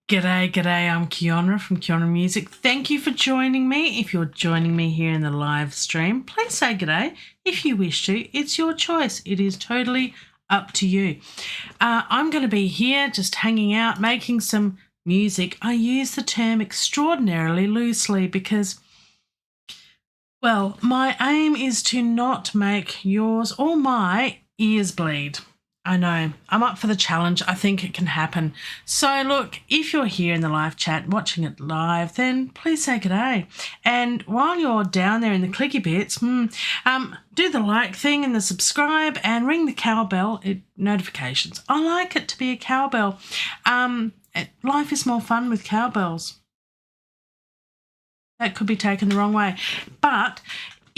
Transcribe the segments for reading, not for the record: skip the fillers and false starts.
G'day, g'day, I'm Keeonra from Keeonra Music. Thank you for joining me. If you're joining me here in the live stream, please say g'day. If you wish to, it's your choice. It is totally up to you. I'm going to be here just hanging out, making some music. I use the term extraordinarily loosely because, well, my aim is to not make yours or my ears bleed. I know, I'm up for the challenge. I think it can happen. So look, if you're here in the live chat, watching it live, then please say g'day. And while you're down there in the clicky bits, do the like thing and the subscribe and ring the cowbell notifications. I like it to be a cowbell. Life is more fun with cowbells. That could be taken the wrong way. But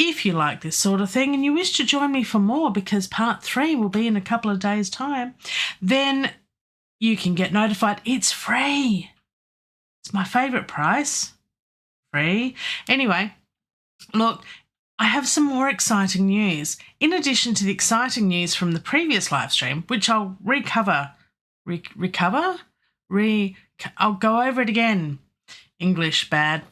if you like this sort of thing and you wish to join me for more, because part 3 will be in a couple of days' time, then you can get notified. It's free. It's my favourite price. Free. Anyway, look, I have some more exciting news. In addition to the exciting news from the previous live stream, which I'll I'll go over it again. English bad.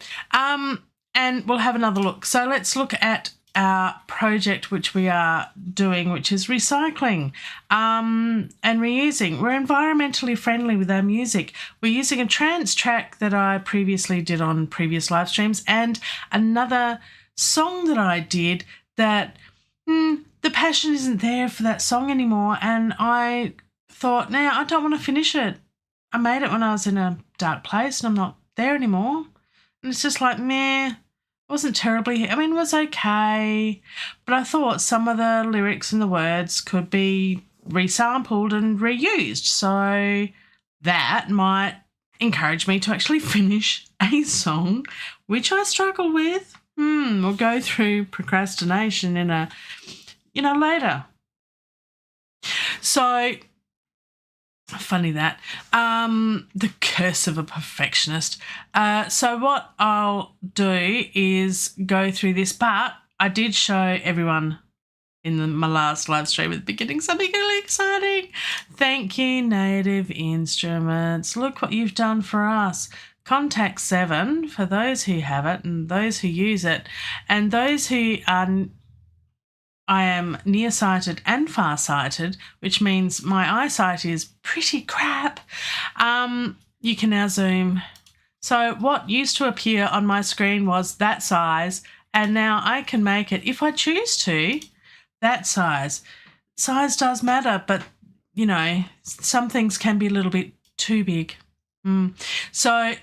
And we'll have another look. So let's look at our project which we are doing, which is recycling and reusing. We're environmentally friendly with our music. We're using a trance track that I previously did on previous live streams and another song that I did that the passion isn't there for that song anymore, and I thought, I don't want to finish it. I made it when I was in a dark place and I'm not there anymore. And it's just like, meh. It wasn't terribly, it was okay, but I thought some of the lyrics and the words could be resampled and reused, so that might encourage me to actually finish a song, which I struggle with. We'll go through procrastination in a, later. So, funny that. The curse of a perfectionist. So what I'll do is go through this, but I did show everyone in my last live stream at the beginning something really exciting. Thank you, Native Instruments. Look what you've done for us. Contact 7 for those who have it and those who use it, and those who are I am nearsighted and farsighted, which means my eyesight is pretty crap. You can now zoom. So what used to appear on my screen was that size, and now I can make it, if I choose to, that size. Size does matter, but, some things can be a little bit too big. So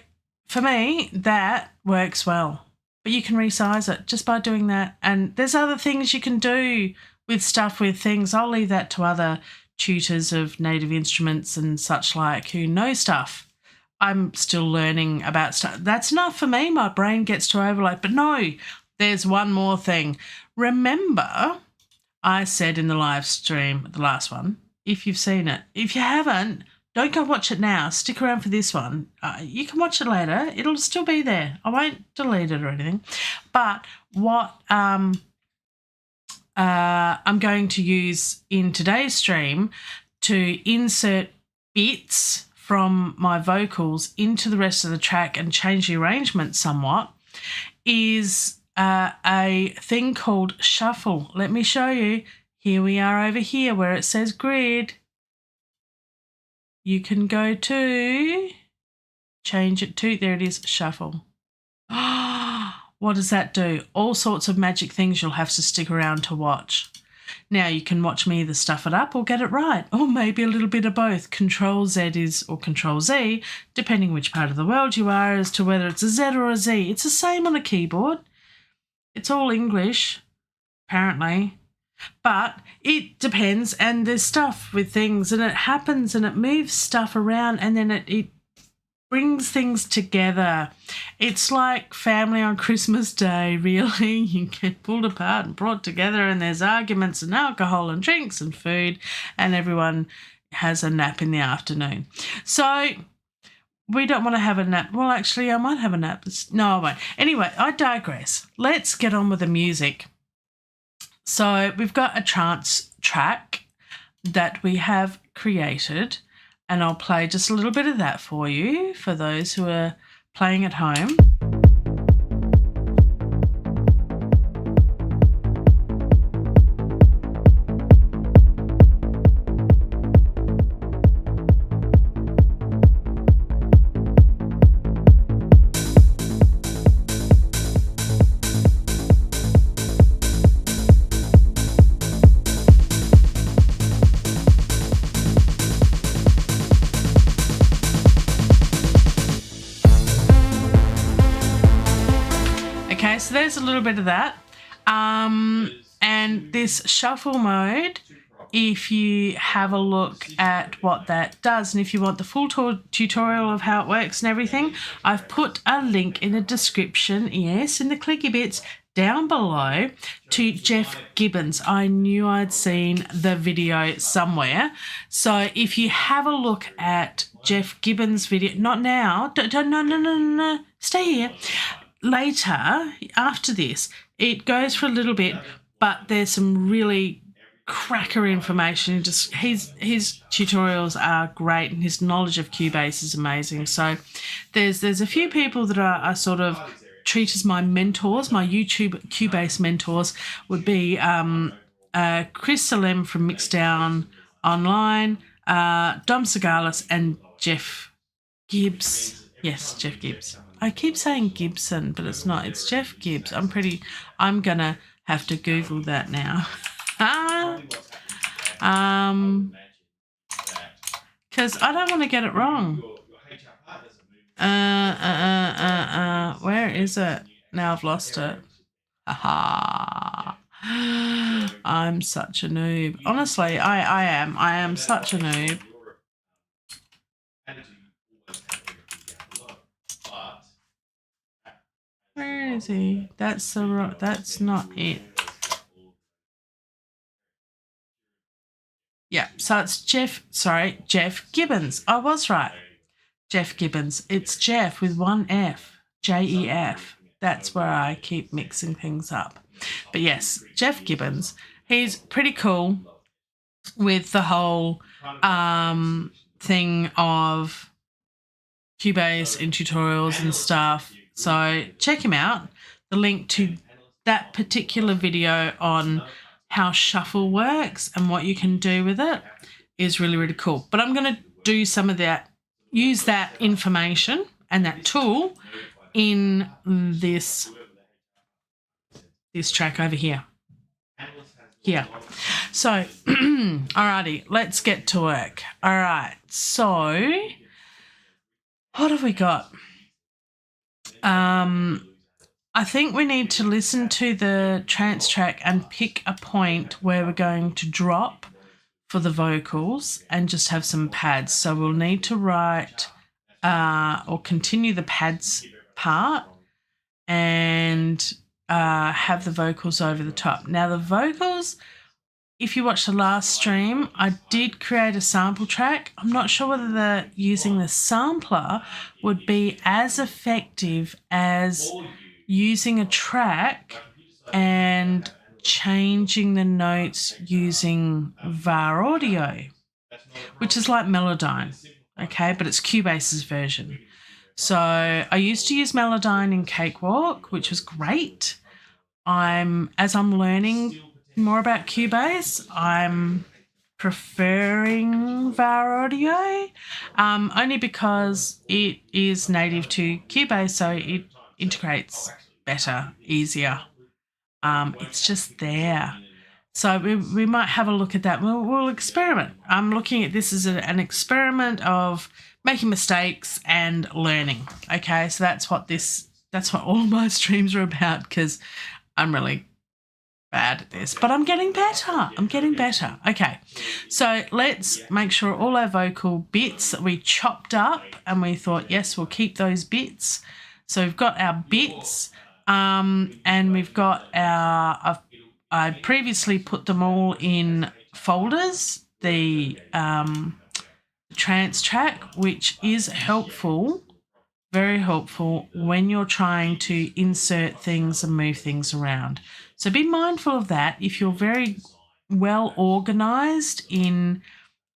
for me, that works well. But you can resize it just by doing that. And there's other things you can do with things. I'll leave that to other tutors of Native Instruments and such like who know stuff. I'm still learning about stuff. That's enough for me. My brain gets to overload. But no, there's one more thing. Remember, I said in the live stream, the last one, if you've seen it. If you haven't, don't go watch it now. Stick around for this one. You can watch it later. It'll still be there. I won't delete it or anything. But what I'm going to use in today's stream to insert bits from my vocals into the rest of the track and change the arrangement somewhat is a thing called Shuffle. Let me show you. Here we are over here where it says grid. You can go to, change it to, there it is, Shuffle. What does that do? All sorts of magic things you'll have to stick around to watch. Now you can watch me either stuff it up or get it right, or maybe a little bit of both. Control Z or Control Z, depending which part of the world you are, as to whether it's a Z or a Z. It's the same on a keyboard. It's all English, apparently. But it depends, and there's stuff with things, and it happens and it moves stuff around, and then it brings things together. It's like family on Christmas Day, really. You get pulled apart and brought together, and there's arguments and alcohol and drinks and food, and everyone has a nap in the afternoon. So we don't want to have a nap. Well, actually, I might have a nap. No, I won't. Anyway, I digress. Let's get on with the music. So we've got a trance track that we have created, and I'll play just a little bit of that for you, for those who are playing at home. Okay, so there's a little bit of that. And this shuffle mode, if you have a look at what that does, and if you want the full tutorial of how it works and everything, I've put a link in the description, yes, in the clicky bits down below, to Jeff Gibbons. I knew I'd seen the video somewhere. So if you have a look at Jeff Gibbons' video, not now, no, stay here. Later, after this, it goes for a little bit, but there's some really cracker information. Just his tutorials are great, and his knowledge of Cubase is amazing. So there's a few people that are sort of treat as my mentors, my YouTube Cubase mentors would be Chris Salem from Mixdown Online, Dom Segalis, and Jeff Gibbs. Yes, Jeff Gibbs. I keep saying Gibson, but it's not. It's Jeff Gibbs. I'm gonna have to Google that now. Because I don't want to get it wrong. Where is it? Now I've lost it. I'm such a noob. Honestly, I am such a noob. Where is he? That's not it. Yeah, so it's Jeff Gibbons. I was right. Jeff Gibbons. It's Jeff with one F, J-E-F. That's where I keep mixing things up. But yes, Jeff Gibbons. He's pretty cool with the whole thing of Cubase and tutorials and stuff. So check him out. The link to that particular video on how Shuffle works and what you can do with it is really, really cool. But I'm going to do some of that, use that information and that tool in this track over here. Here. So, alrighty, let's get to work. All right, so what have we got? I think we need to listen to the trance track and pick a point where we're going to drop for the vocals and just have some pads. So we'll need to write or continue the pads part and have the vocals over the top. Now the vocals, if you watch the last stream, I did create a sample track. I'm not sure whether using the sampler would be as effective as using a track and changing the notes using VAR audio, which is like Melodyne, okay, but it's Cubase's version. So I used to use Melodyne in Cakewalk, which was great. As I'm learning more about Cubase, I'm preferring VAR audio, only because it is native to Cubase, so it integrates better, easier. It's just there. So we might have a look at that. We'll experiment. I'm looking at this as an experiment of making mistakes and learning. Okay, so that's what all my streams are about, because I'm really bad at this, but I'm getting better. Okay, so let's make sure all our vocal bits that we chopped up and we thought, yes, we'll keep those bits. So we've got our bits and we've got I previously put them all in folders, the trance track, which is helpful, very helpful when you're trying to insert things and move things around. So be mindful of that. If you're very well organised in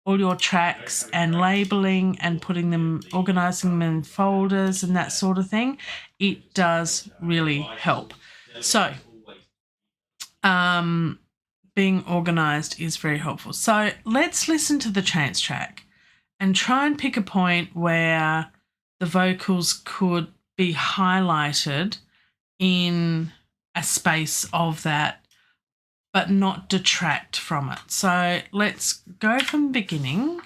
all your tracks and labeling and putting them, organising them in folders and that sort of thing, it does really help. So being organised is very helpful. So let's listen to the trance track and try and pick a point where the vocals could be highlighted in a space of that, but not detract from it. So let's go from the beginning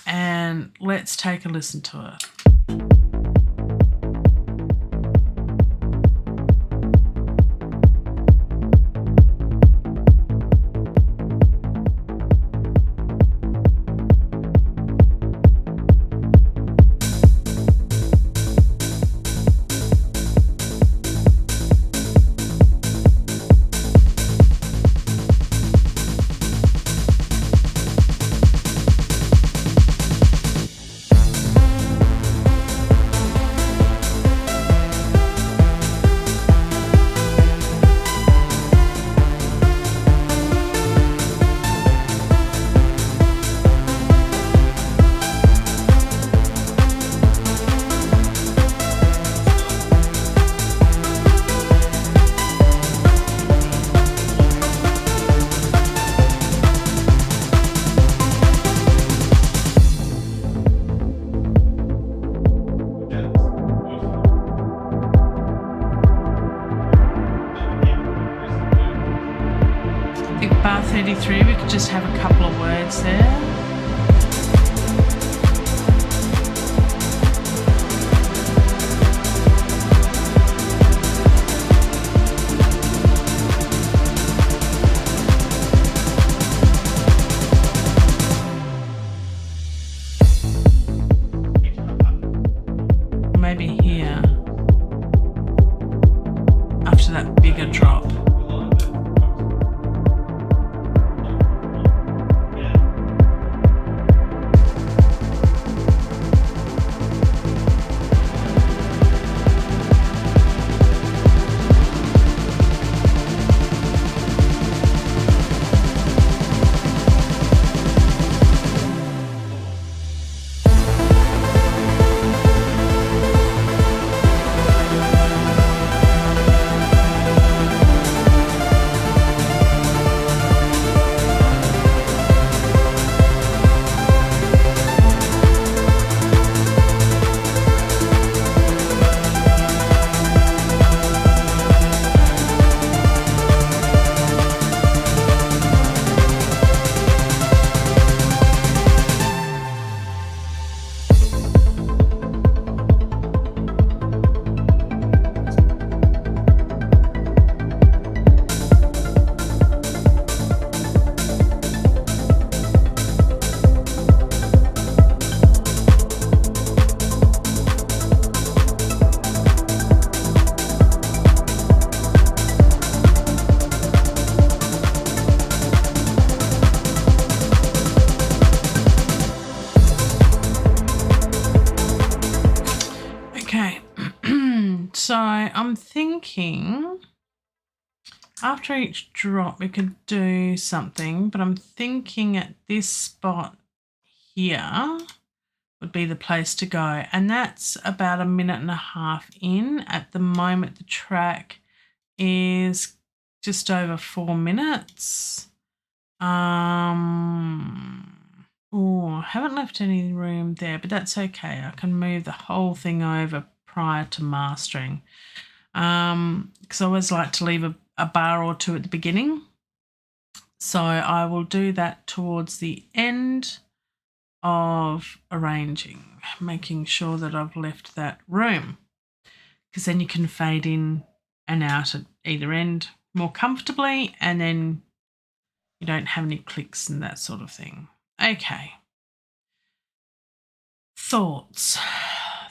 and let's take a listen to it. Bar 33, we could just have a couple of words there. Maybe here, after that bigger drop. So I'm thinking after each drop we could do something, but I'm thinking at this spot here would be the place to go, and that's about 1.5 minutes in. At the moment the track is just over 4 minutes. Oh, I haven't left any room there, but that's okay. I can move the whole thing over prior to mastering, because I always like to leave a bar or two at the beginning. So I will do that towards the end of arranging, making sure that I've left that room, because then you can fade in and out at either end more comfortably, and then you don't have any clicks and that sort of thing. Okay.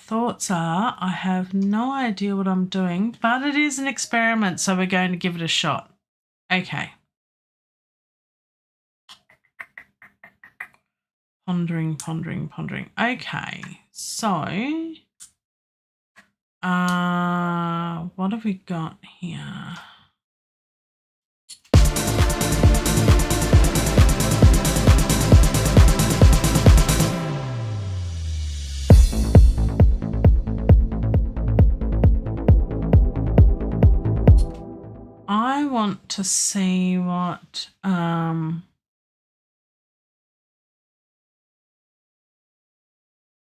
Thoughts are, I have no idea what I'm doing, but it is an experiment, so we're going to give it a shot. Okay. Pondering. Okay, so what have we got here? to see what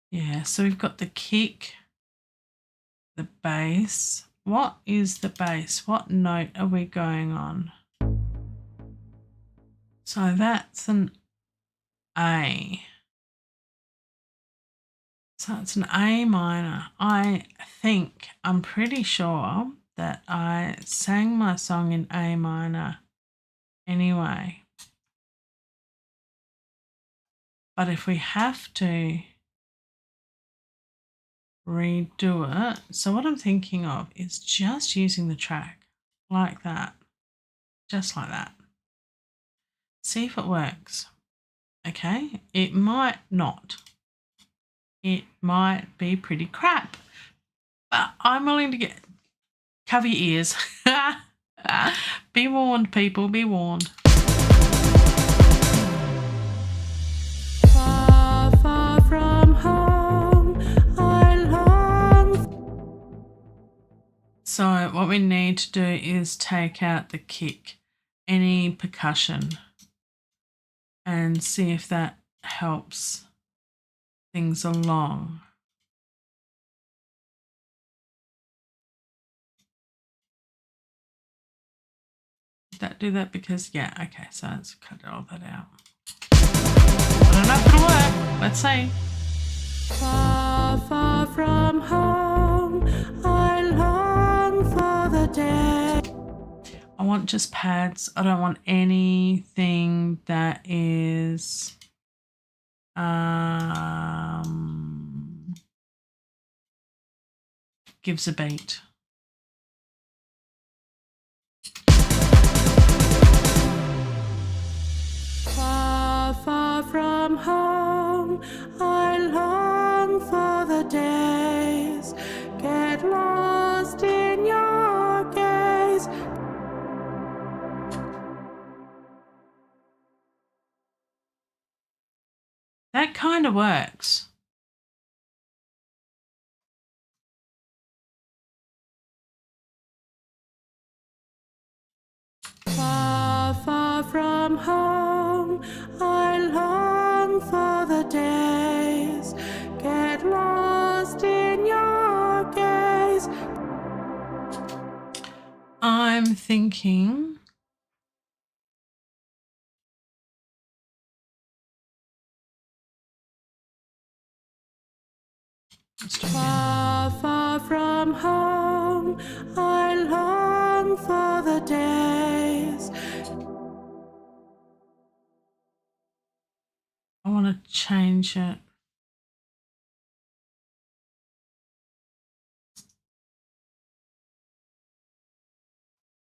yeah, so we've got the kick, the bass. What is the bass? What note are we going on? So that's an A. So it's an A minor. I'm pretty sure that I sang my song in A minor anyway. But if we have to redo it, so what I'm thinking of is just using the track like that, just like that. See if it works. Okay, it might not. It might be pretty crap, but I'm willing to cover your ears. Be warned, people, be warned. Far, far from home, I long. So what we need to do is take out the kick, any percussion, and see if that helps things along. Did that do that? Because, yeah, okay, so let's cut all that out. I don't know if it'll work. Let's see. Far, far from home, I long for the day. I want just pads. I don't want anything that is gives a beat. Far, far from home, I long for the days. Get lost in your gaze. That kind of works. Far, far from home, I long for the days. Get lost in your gaze. I'm thinking far, far from home, I long for the days. I want to change it.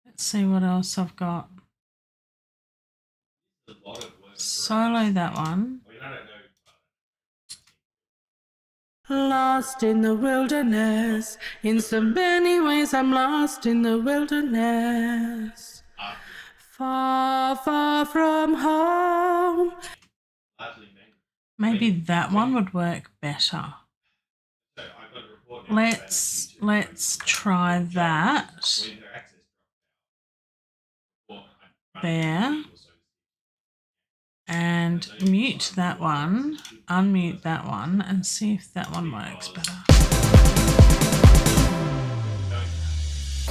Let's see what else I've got. Solo that one. Lost in the wilderness. In so many ways I'm lost in the wilderness. Far, far from home. Maybe that one would work better. Let's try that. There. And mute that one, unmute that one, and see if that one works better.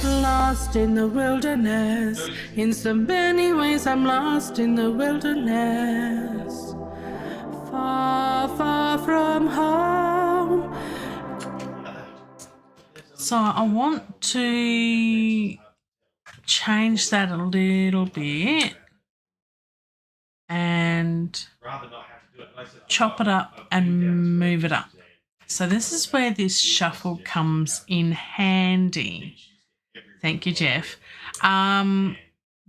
Lost in the wilderness. In so many ways I'm lost in the wilderness. Far, far from home. So I want to change that a little bit and chop it up and move it up. So this is where this shuffle comes in handy. Thank you, Jeff.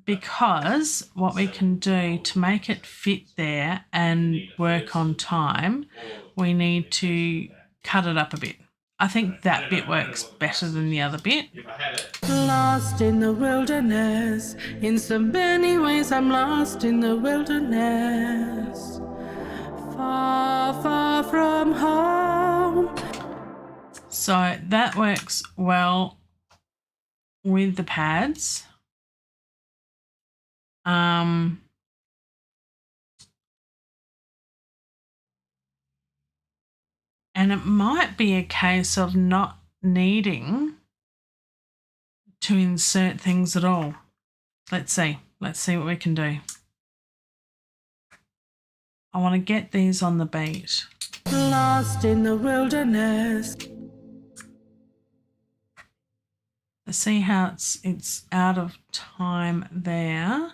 Because what we can do to make it fit there and work on time, we need to cut it up a bit. I think that bit works better than the other bit. Lost in the wilderness. In so many ways I'm lost in the wilderness. Far, far from home. So that works well with the pads. And it might be a case of not needing to insert things at all. Let's see. Let's see what we can do. I want to get these on the beat. Lost in the wilderness. See how it's out of time there.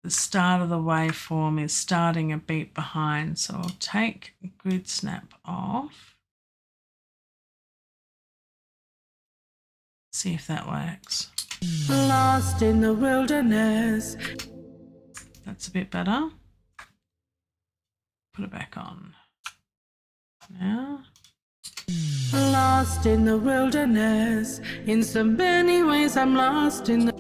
The start of the waveform is starting a beat behind, so I'll take grid snap off. See if that works. Lost in the wilderness. That's a bit better. Put it back on. Now. Lost in the wilderness. In so many ways I'm lost in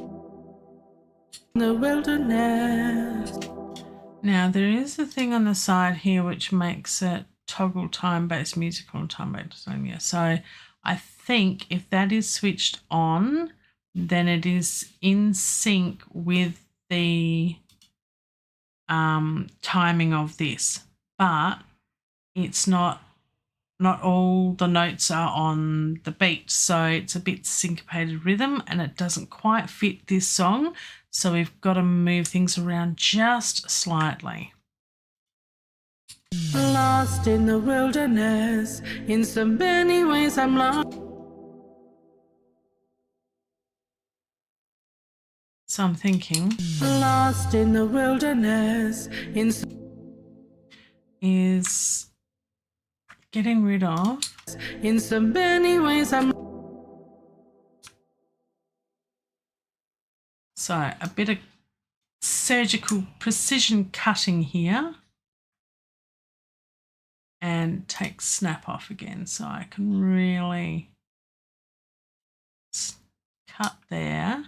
the wilderness. Now there is a thing on the side here which makes it toggle time-based musical and time-based linear. So I think if that is switched on, then it is in sync with the timing of this, but it's not all the notes are on the beat, so it's a bit syncopated rhythm and it doesn't quite fit this song, so we've got to move things around just slightly. Lost in the wilderness, in so many ways I'm lost. So I'm thinking lost in the wilderness is getting rid of in so many ways I'm. So a bit of surgical precision cutting here and take snap off again so I can really cut there.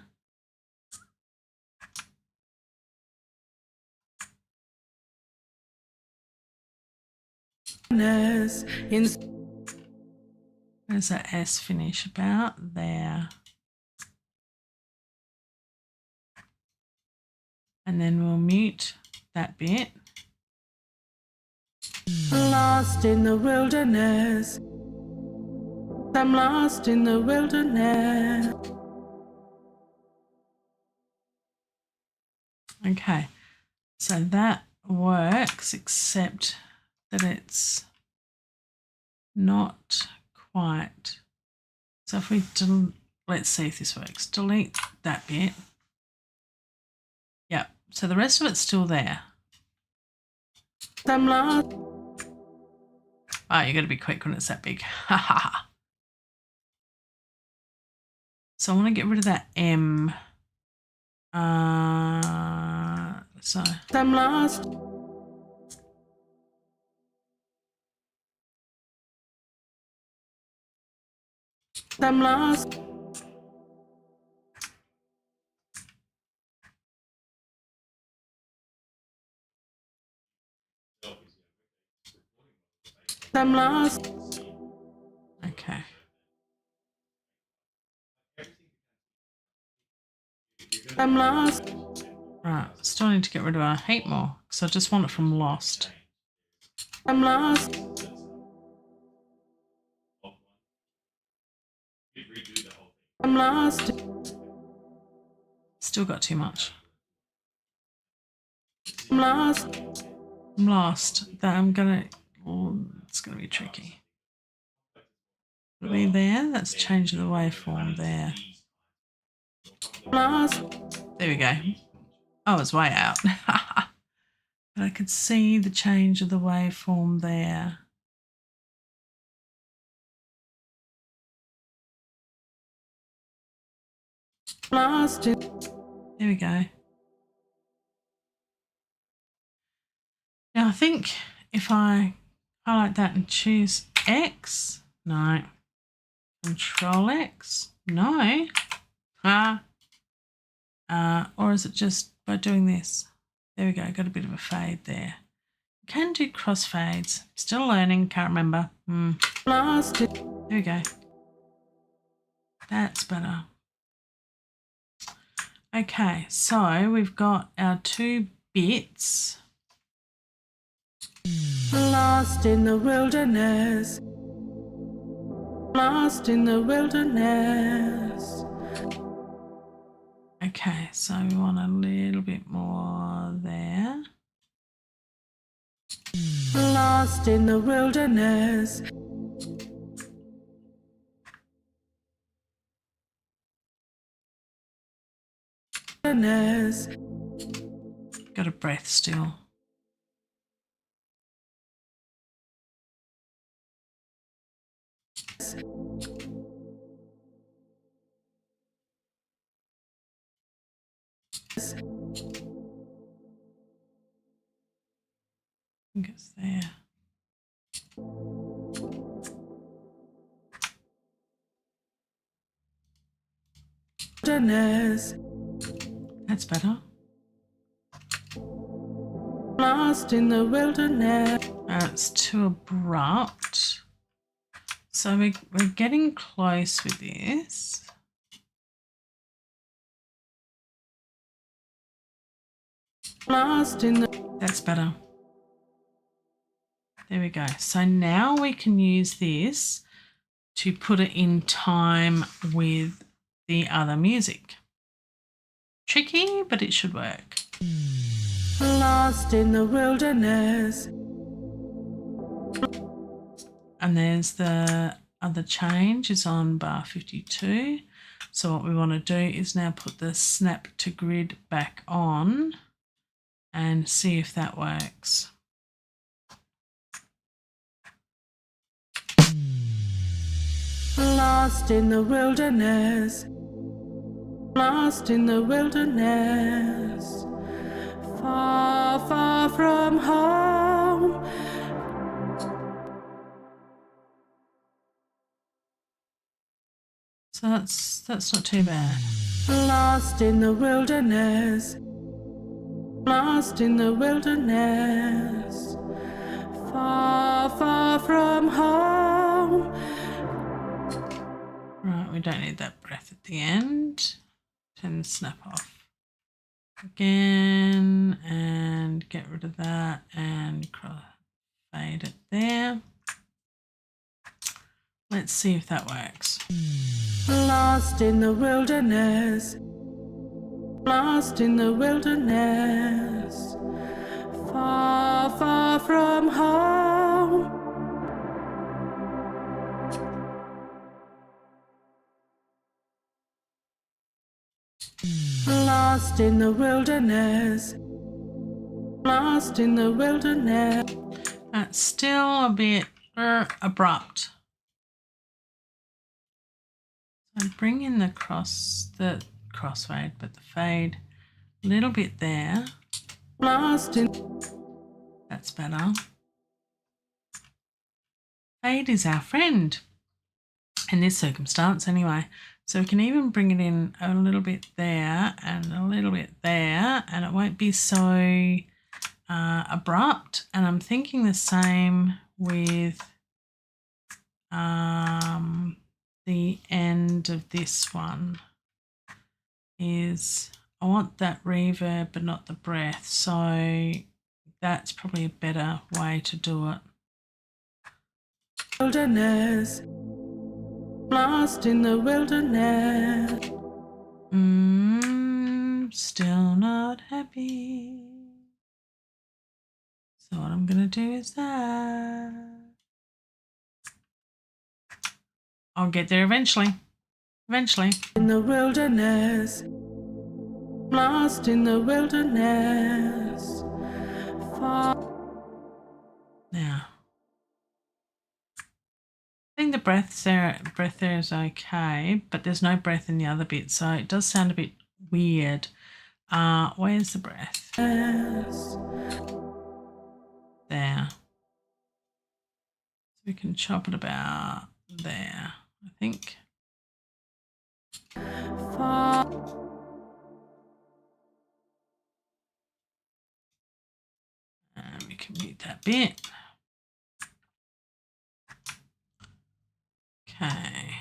Where's that S finish? About there. And then we'll mute that bit. Lost in the wilderness. I'm lost in the wilderness. Okay, so that works, except that it's not quite. So if we let's see if this works. Delete that bit. Yep. So the rest of it's still there. I'm lost. Oh, you got to be quick when it's that big. So I want to get rid of that M. So I'm lost. I'm lost. I'm lost. Okay. I'm lost. Right, still need to get rid of a heap more because I just want it from lost. I'm lost. I'm lost. Still got too much. I'm lost. I'm lost. That I'm gonna. Oh, it's gonna be tricky. It'll be there. That's changing the waveform there. Lost. There we go. Oh, it's way out. But I could see the change of the waveform there. Lost it. There we go. Now I think if I highlight that and choose X, no. Control X, no. Or is it just by doing this? There we go, got a bit of a fade there. You can do crossfades. Still learning, can't remember. Lost it. There we go. That's better. Okay, so we've got our 2 bits. Lost in the wilderness. Lost in the wilderness. Okay, so we want a little bit more there. Lost in the wilderness. Got a breath still. I think it's there. That's better. Lost in the wilderness. It's too abrupt. So we're getting close with this. Lost in the... That's better. There we go. So now we can use this to put it in time with the other music. Tricky, but it should work. Lost in the wilderness. And there's the other change is on bar 52. So what we want to do is now put the snap to grid back on and see if that works. Lost in the wilderness. Lost in the wilderness. Far, far from home. So that's not too bad. Lost in the wilderness. Lost in the wilderness. Far, far from home. Right, we don't need that breath at the end. Turn the snap off again and get rid of that and fade it there. Let's see if that works. Lost in the wilderness. Lost in the wilderness. Far, far from home. Lost in the wilderness. Lost in the wilderness. That's still a bit abrupt. So bring in the crossfade, but the fade a little bit there. Lost in. That's better. Fade is our friend in this circumstance anyway. So we can even bring it in a little bit there and a little bit there, and it won't be so abrupt. And I'm thinking the same with the end of this one is I want that reverb but not the breath. So that's probably a better way to do it. Wilderness. Lost in the wilderness. Still not happy. So what I'm going to do is that. I'll get there eventually. Eventually. In the wilderness. Lost in the wilderness. Far. Now. I think the breath there is okay, but there's no breath in the other bit, so it does sound a bit weird. Where's the breath? Yes. There. So we can chop it about there, I think. And we can mute that bit. Okay.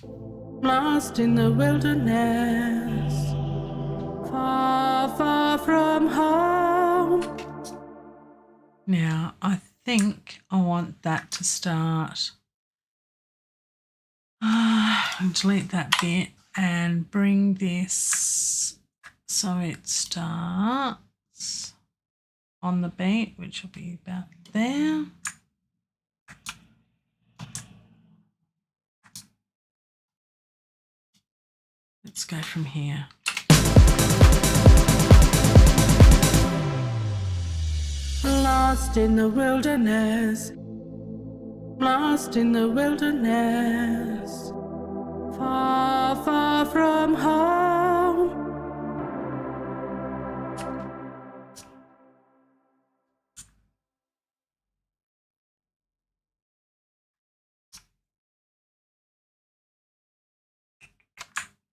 Lost in the wilderness. Far, far from home. Now, I think I want that to start. Delete that bit and bring this so it starts on the beat, which will be about there. Let's go from here. Lost in the wilderness. Lost in the wilderness. Far, far from home.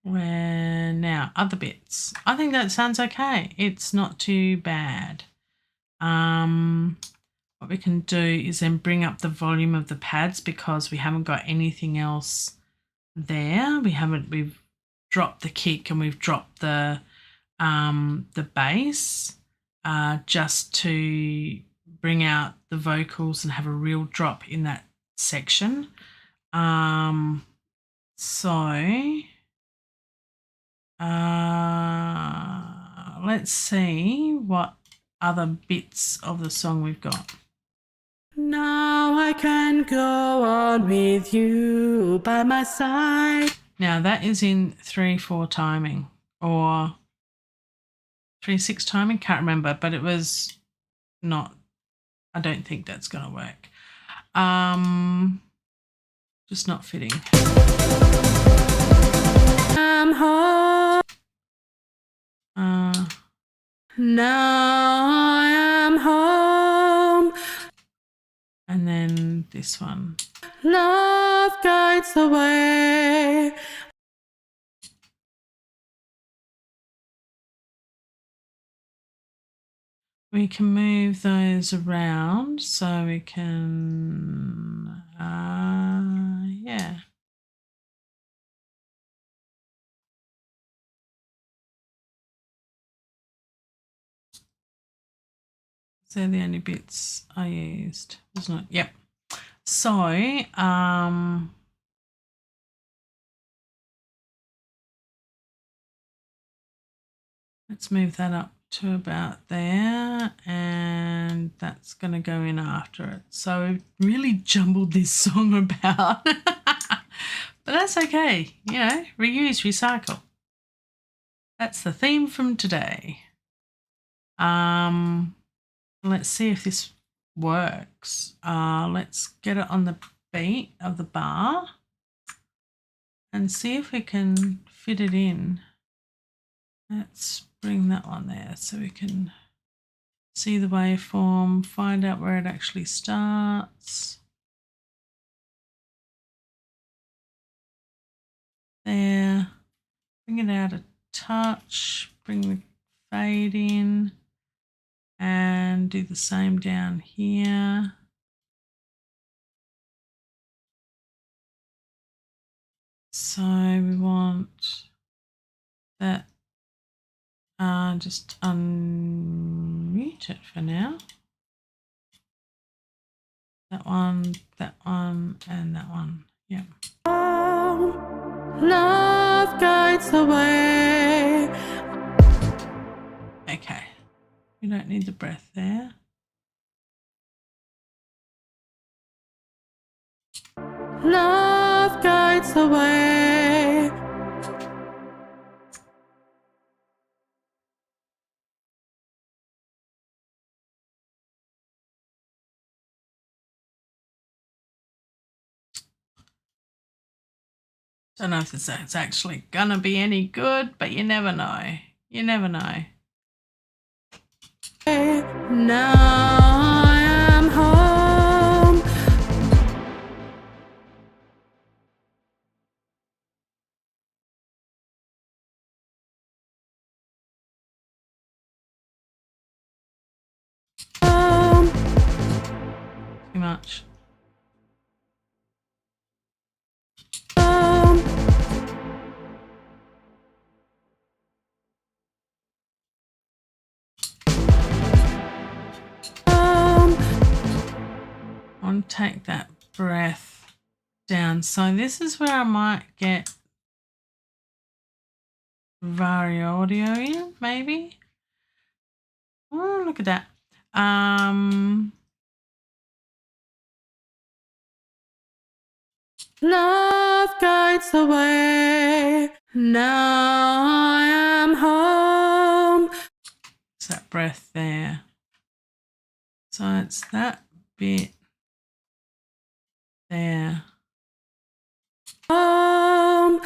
Where now, other bits. I think that sounds okay. It's not too bad. What we can do is then bring up the volume of the pads because we haven't got anything else there. We've dropped the kick and we've dropped the bass just to bring out the vocals and have a real drop in that section. Let's see what other bits of the song we've got. Now I can go on with you by my side. Now that is in 3/4 timing or 3/6 timing, can't remember, but it was not, I don't think that's going to work. Just not fitting. I'm home. Now I am home. And then this one. Love guides the way. We can move those around so we can, yeah. They're the only bits I used, wasn't it? Yep. So, let's move that up to about there, and that's going to go in after it. So we've really jumbled this song about, but that's okay. You know, reuse, recycle. That's the theme from today. Let's see if this works. Let's get it on the beat of the bar and see if we can fit it in. Let's bring that one there so we can see the waveform, find out where it actually starts. There. Bring it out a touch, bring the fade in, and do the same down here. So we want that, just unmute it for now. That one, and that one, yeah. Love guides the way. Okay, we don't need the breath there. Love guides the way. Don't know if it's actually gonna be any good, but you never know. You never know. Now I am home. Too much. want to take that breath down. So this is where I might get Vario audio in, maybe. Oh, look at that. Love guides the way. Now I am home. It's that breath there. So it's that bit there. Home.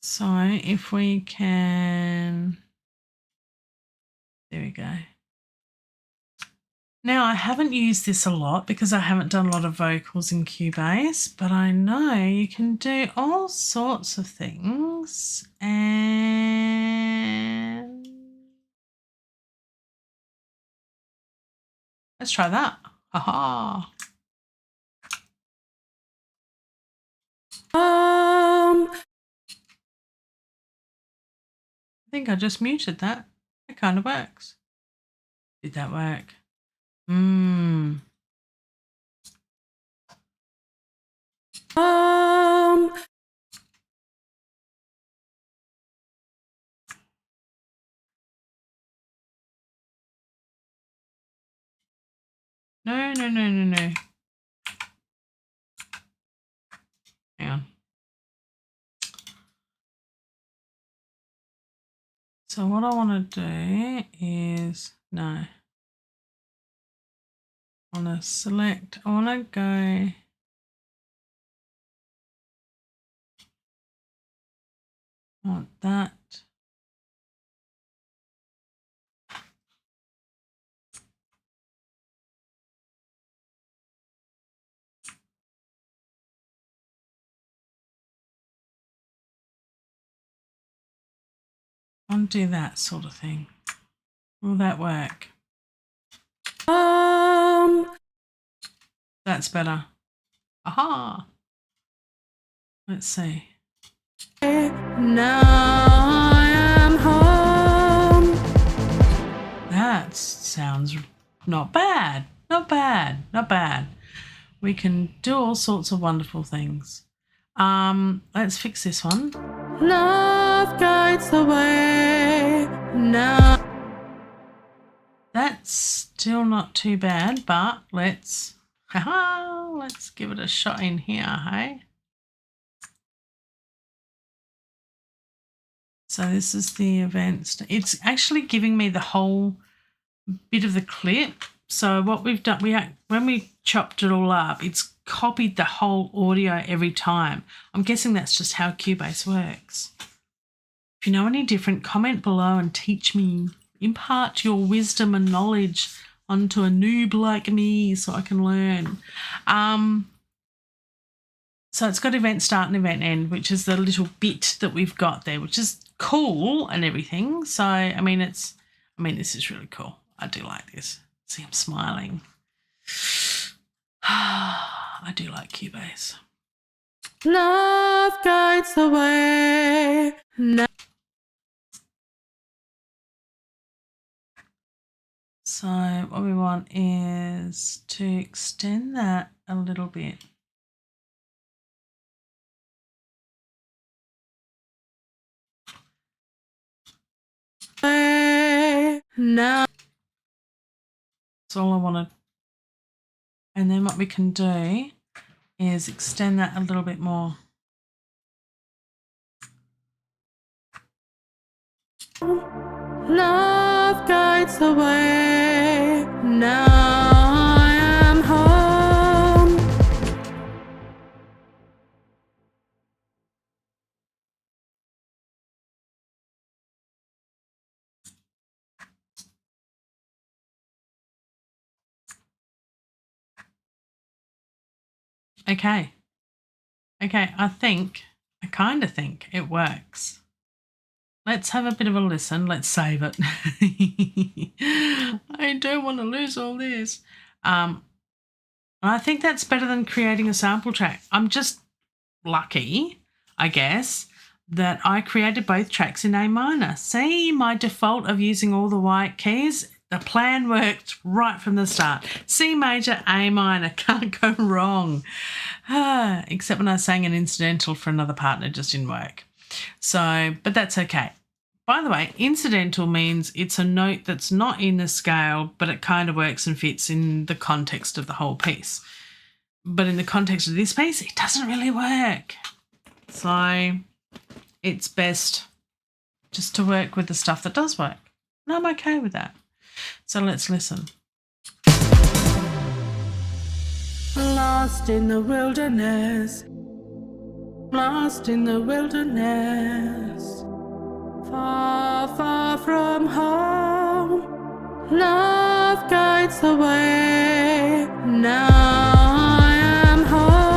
So if we can, there we go. Now I haven't used this a lot because I haven't done a lot of vocals in Cubase, but I know you can do all sorts of things. And let's try that. Haha. I think I just muted that. It kind of works. Did that work? No. Hang on. So what I want to do is, no. I want to select, I want to go want that. I want to do that sort of thing. Will that work? That's better. Aha! Let's see. Now I am home. That sounds not bad. Not bad. Not bad. We can do all sorts of wonderful things. Let's fix this one. Love guides the way. Now. That's still not too bad, but let's give it a shot in here, hey? So this is the events. It's actually giving me the whole bit of the clip. So what we've done, when we chopped it all up, it's copied the whole audio every time. I'm guessing that's just how Cubase works. If you know any different, comment below and teach me. Impart your wisdom and knowledge onto a noob like me so I can learn. So it's got event start and event end, which is the little bit that we've got there, which is cool and everything. So, I mean, this is really cool. I do like this. See, I'm smiling. I do like Cubase. Love guides the way. So what we want is to extend that a little bit. Now. That's all I wanted. And then what we can do is extend that a little bit more. Love guides the way. Now I am home. Okay, I kind of think it works. Let's have a bit of a listen. Let's save it. I don't want to lose all this. I think that's better than creating a sample track. I'm just lucky, I guess, that I created both tracks in A minor. See, my default of using all the white keys The plan worked right from the start. C major, A minor, can't go wrong. Except when I sang an incidental for another partner, it just didn't work. So, but that's okay. By the way, incidental means it's a note that's not in the scale, but it kind of works and fits in the context of the whole piece. But in the context of this piece, it doesn't really work. So it's best just to work with the stuff that does work. And I'm okay with that. So let's listen. Lost in the wilderness, lost in the wilderness, far, far from home, love guides the way, now I am home.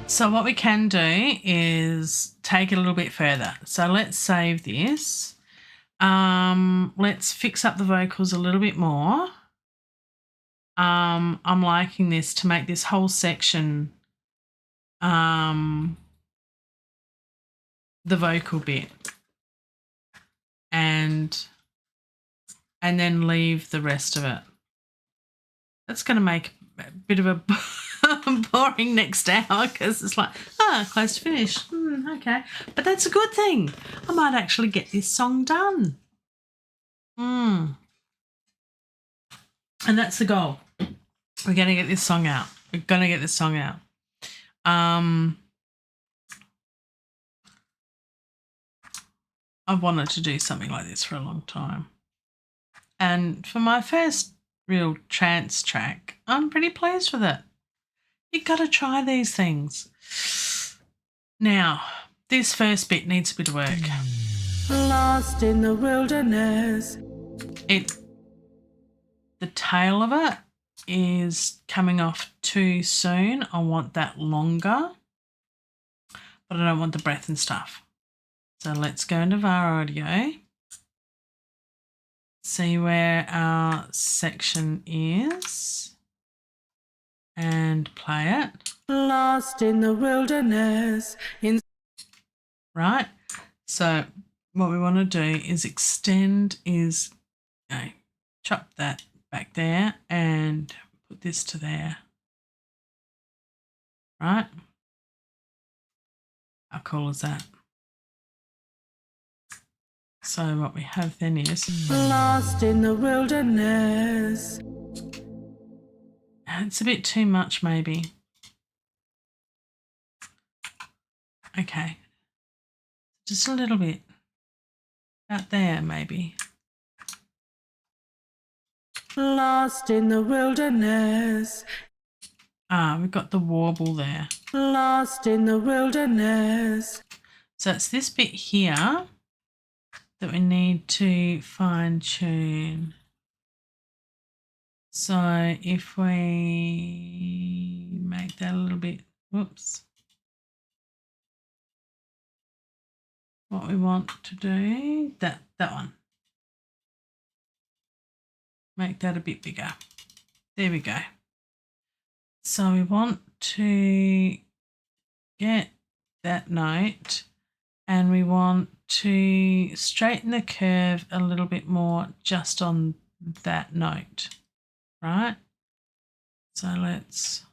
So what we can do is take it a little bit further. So let's save this. Let's fix up the vocals a little bit more. I'm liking this to make this whole section the vocal bit, and then leave the rest of it. That's going to make a bit of a boring next hour because it's like, close to finish. Okay, but that's a good thing. I might actually get this song done. And that's the goal. We're going to get this song out. We're going to get this song out. I've wanted to do something like this for a long time. And for my first real trance track, I'm pretty pleased with it. You've got to try these things. Now, this first bit needs a bit of work. Lost in the wilderness. The tail of it is coming off too soon. I want that longer, but I don't want the breath and stuff. So let's go into VAR audio. See where our section is and play it. Lost in the wilderness. Right. So what we want to do is chop that back there and put this to there. Right. How cool is that? So what we have then is lost in the wilderness. It's a bit too much maybe. Okay. Just a little bit. About there maybe. Lost in the wilderness. We've got the warble there. Lost in the wilderness. So it's this bit here that we need to fine tune. So if we make that a little bit, whoops. What we want to do, that one. Make that a bit bigger. There we go. So we want to get that note and we want to straighten the curve a little bit more just on that note, right? So let's,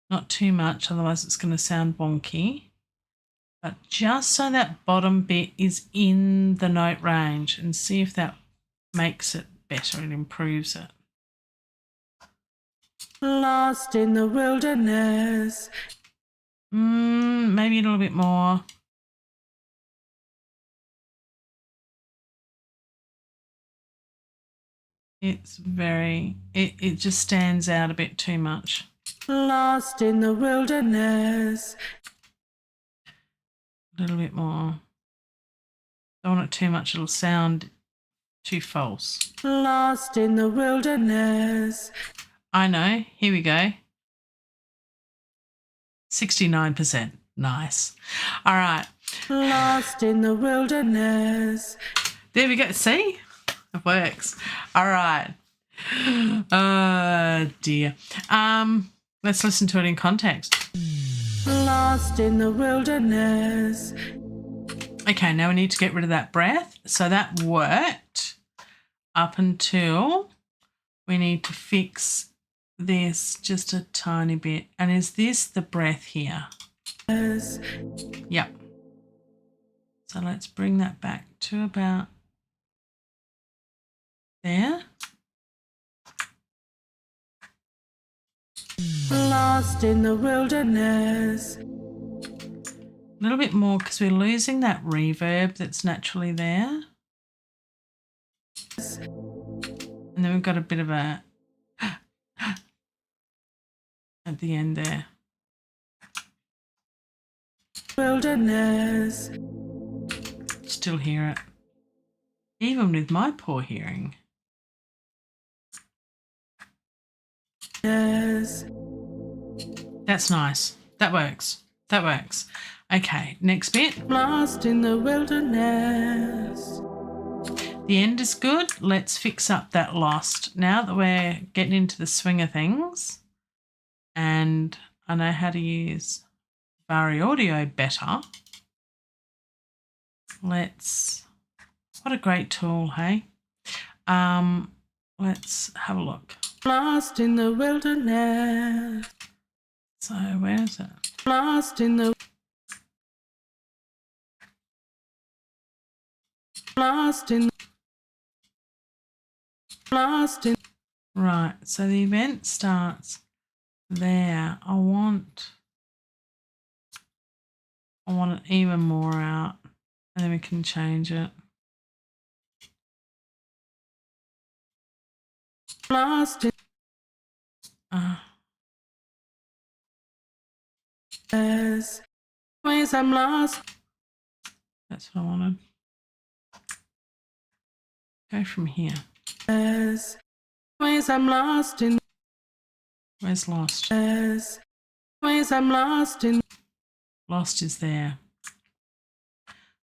not too much, otherwise it's going to sound wonky. But just so that bottom bit is in the note range, and see if that makes it better and improves it. Lost in the wilderness. Maybe a little bit more. It's it just stands out a bit too much. Lost in the wilderness. A little bit more. Don't want it too much, it'll sound too false. Lost in the wilderness. I know, here we go. 69%. Nice. All right. Lost in the wilderness. There we go. See? It works. All right. Oh dear. Let's listen to it in context. Lost in the wilderness. Okay, now we need to get rid of that breath. So that worked up until we need to fix this just a tiny bit. And is this the breath here? Yes. Yep. So let's bring that back to about there. Lost in the wilderness. A little bit more because we're losing that reverb that's naturally there. And then we've got a bit of a at the end there. Wilderness. Still hear it. Even with my poor hearing. Yes. That's nice. That works. That works. Okay, next bit. Lost in the wilderness. The end is good. Let's fix up that lost. Now that we're getting into the swing of things and I know how to use Vari Audio better, what a great tool, hey? Let's have a look. Lost in the wilderness. So where is it? Lost in the Right, so the event starts there. I want it even more out and then we can change it. lost in yes. Ways I'm lost. That's what I wanted. Go from here. Yes. Ways I'm lost in. Where's lost? Yes. Ways I'm lost in. Lost is there.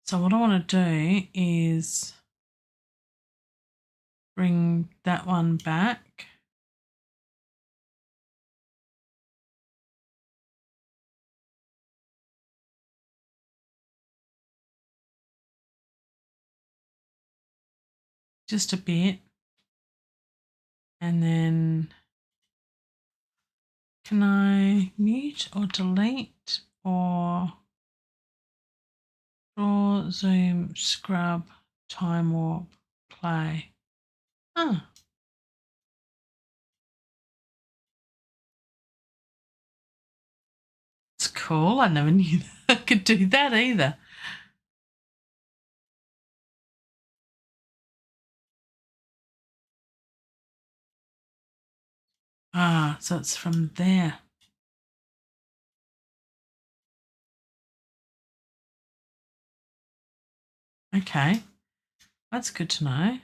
So what I want to do is bring that one back. Just a bit. And then can I mute or delete or draw, zoom, scrub, time warp, play? Oh. It's cool. I never knew that I could do that either. Ah, so it's from there. Okay, that's good to know.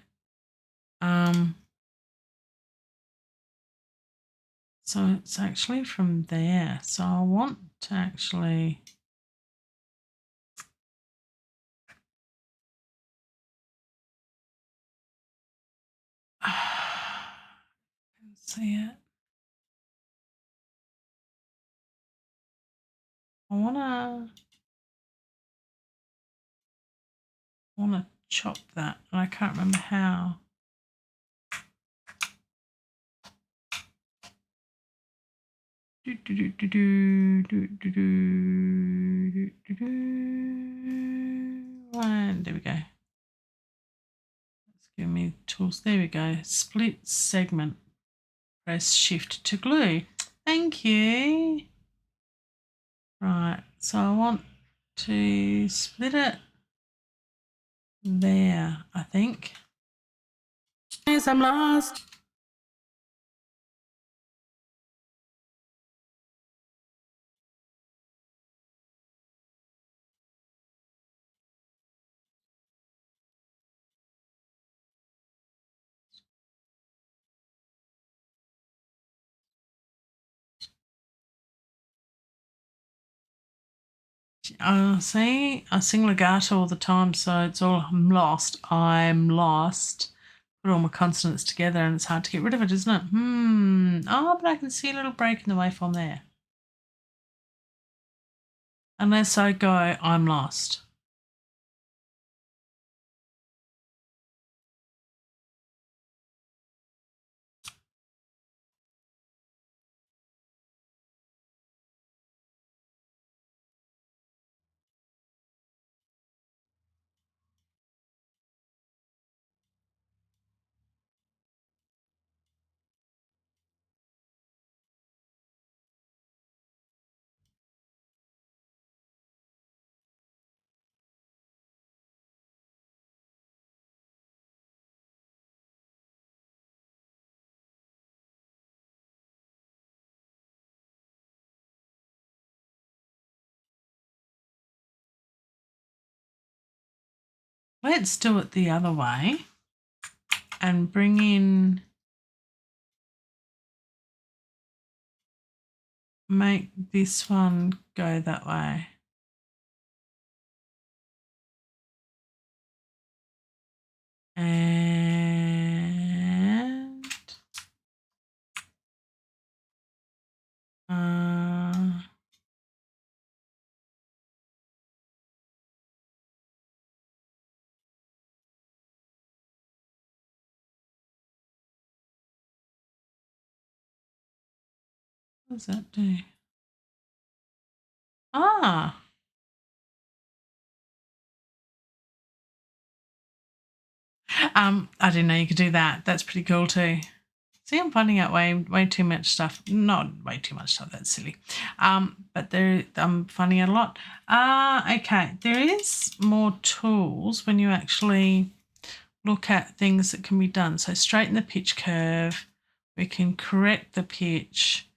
So it's actually from there. So I want to actually see it. I wanna chop that, and I can't remember how. And there we go. Let's give me tools. There we go. Split segment. Press Shift to glue. Thank you. Right. So I want to split it there, I think. Ways I'm lost. See, I sing legato all the time, so it's all I'm lost. Put all my consonants together and it's hard to get rid of it, isn't it? Oh, but I can see a little break in the waveform there. Unless I go, I'm lost. Let's do it the other way and bring in, make this one go that way. And what does that do? Ah. I didn't know you could do that. That's pretty cool too. See, I'm finding out way too much stuff. Not way too much stuff. That's silly. But I'm finding out a lot. Okay. There is more tools when you actually look at things that can be done. So straighten the pitch curve. We can correct the pitch.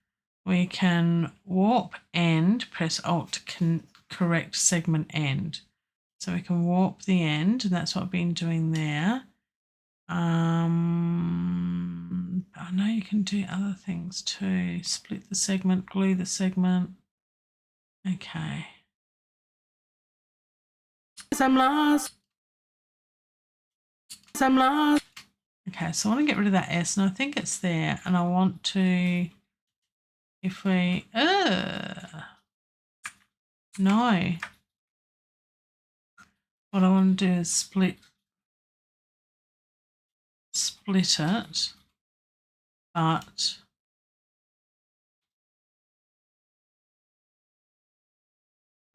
We can warp end. Press Alt to correct segment end. So we can warp the end, and that's what I've been doing there. I know you can do other things too. Split the segment, glue the segment. Okay. I'm lost. I'm lost. Okay, so I want to get rid of that S, and I think it's there. And I want to, if we, no. What I want to do is split it, but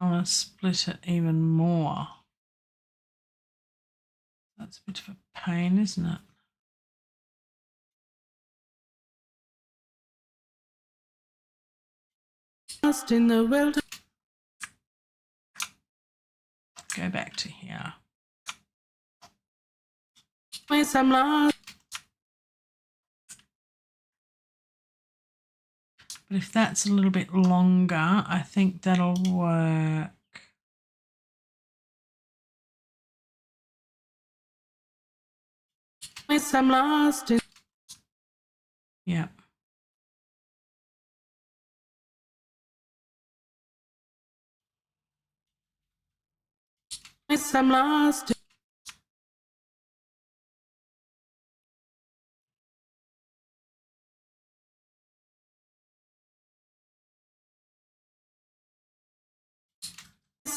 I want to split it even more. That's a bit of a pain, isn't it? Lost in the wilderness. Go back to here. I'm lost. But if that's a little bit longer, I think that'll work. I'm lost. Yep. I'm lost.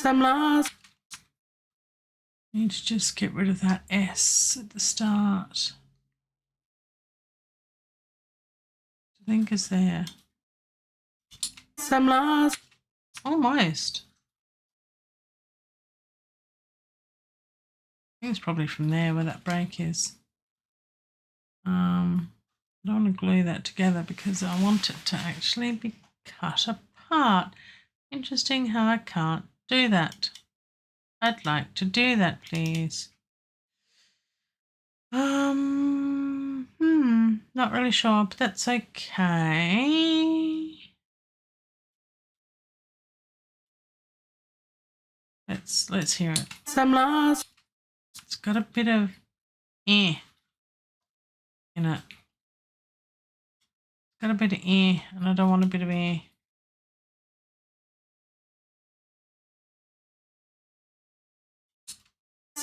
I'm lost. Need to just get rid of that S at the start. I think is there. I'm lost. Almost. I think it's probably from there where that break is. I don't want to glue that together because I want it to actually be cut apart. Interesting how I can't do that. I'd like to do that, please. Not really sure, but that's okay. Let's hear it. I'm lost. It's got a bit of in it. It's got a bit of and I don't want a bit of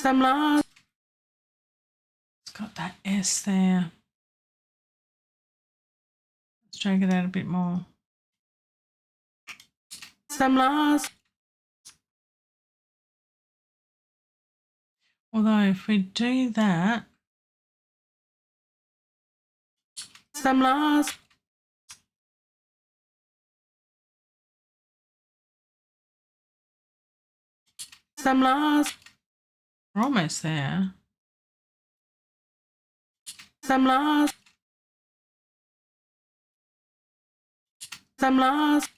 I'm lost. It's got that S there. Let's drag it out a bit more. I'm lost. Although if we do that, Some lost. Some lost. we're almost there. Some lost. Some lost.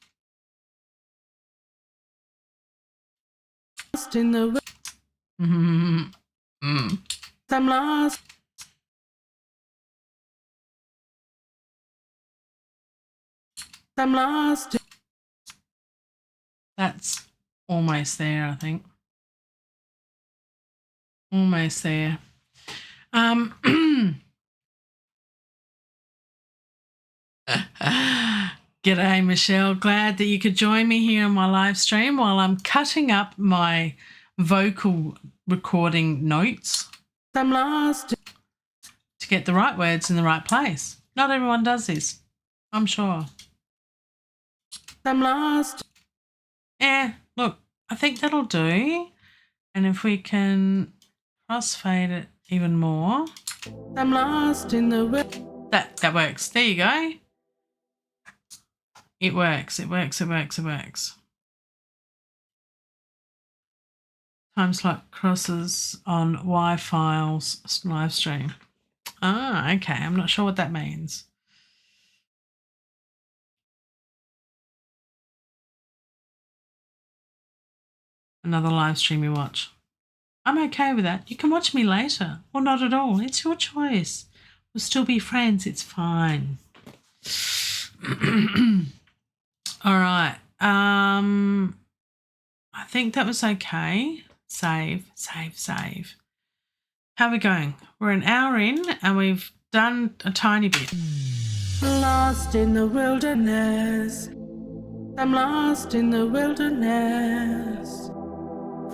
Lost in the Some lost. Some lost. That's almost there, I think. Almost there. G'day, Michelle. Glad that you could join me here on my live stream while I'm cutting up my vocal recording notes Some lost. to get the right words in the right place. Not everyone does this, I'm sure. Some lost. Yeah, look, I think that'll do. And if we can crossfade it even more. I'm lost in the That works. There you go. It works. It works. It works. It works. Time slot crosses on Y files live stream. Ah, okay. I'm not sure what that means. Another live stream you watch. I'm okay with that. You can watch me later or not at all. It's your choice. We'll still be friends. It's fine. All right. I think that was okay. Save. How are we going? We're an hour in and we've done a tiny bit. Lost in the wilderness. I'm lost in the wilderness.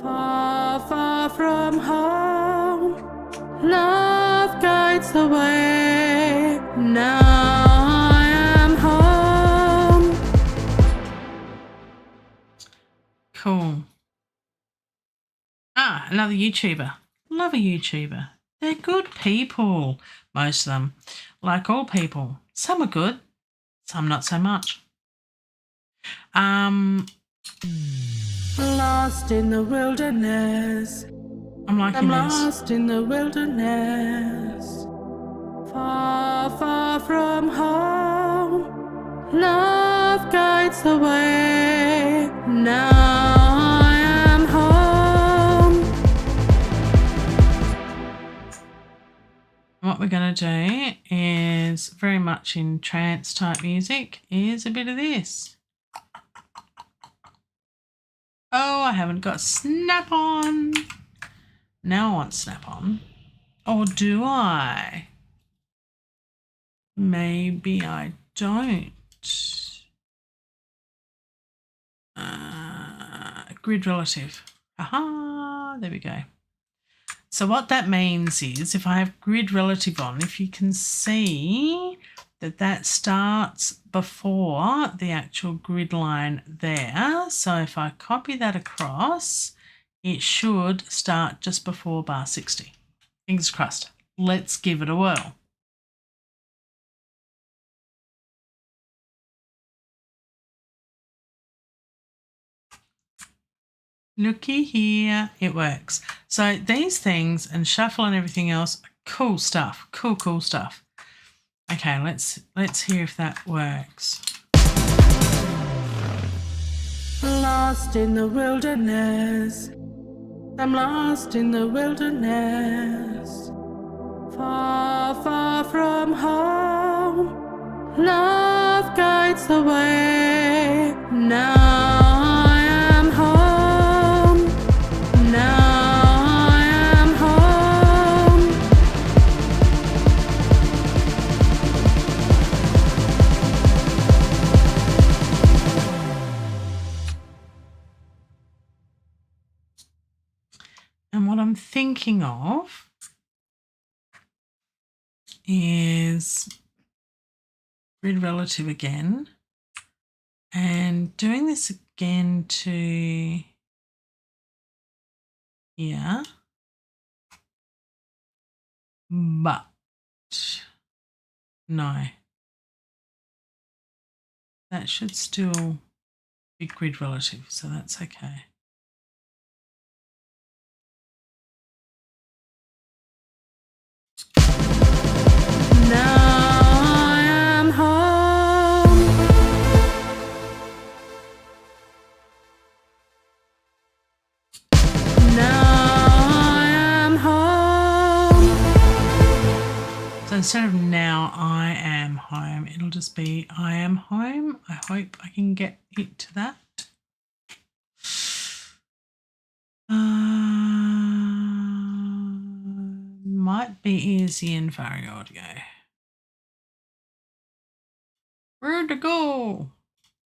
Far, far from home. Love guides the way. Now I am home. Cool. Ah, another YouTuber. Love a YouTuber. They're good people, most of them. Like all people. Some are good, some not so much. Lost in the wilderness. I'm liking this. Lost in the wilderness. Far, far from home. Love guides the way. Now I am home. What we're going to do is very much in trance type music is a bit of this. Oh, I haven't got snap on. Now I want snap on. Or do I? Maybe I don't. Grid relative. Aha, there we go. So what that means is if I have grid relative on, if you can see that that starts before the actual grid line there. So if I copy that across, it should start just before bar 60. Fingers crossed. Let's give it a whirl. Looky here, it works. So these things and shuffle and everything else, cool stuff, cool stuff. Okay, let's hear if that works. Lost in the wilderness. I'm lost in the wilderness. Far, far from home. Love guides the way. Now I am home. Now I am home. And what I'm thinking of is grid relative again and doing this again to here. but no. That should still be grid relative, so that's okay. Now I am home. Now I am home. So instead of now I am home, it'll just be I am home. I hope I can get it to that. Might be easy in Vari Audio. Where'd it go?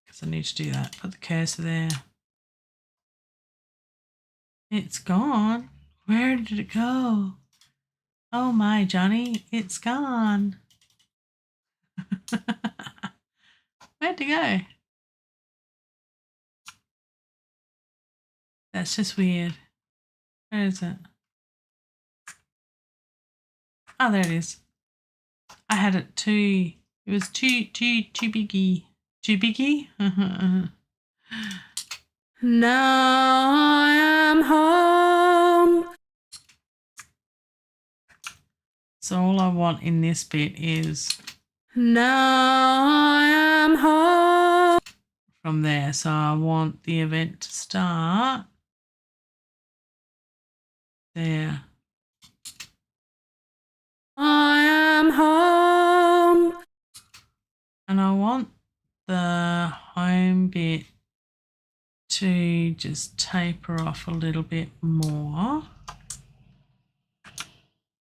Because I need to do that. Put the cursor there. It's gone. Where did it go? Oh my, Johnny, it's gone. Where'd it go? That's just weird. Where is it? Oh, there it is. I had it too. It was too biggy. Too biggy? Now I am home. So all I want in this bit is Now I am home. from there. So I want the event to start there. I am home. And I want the home bit to just taper off a little bit more.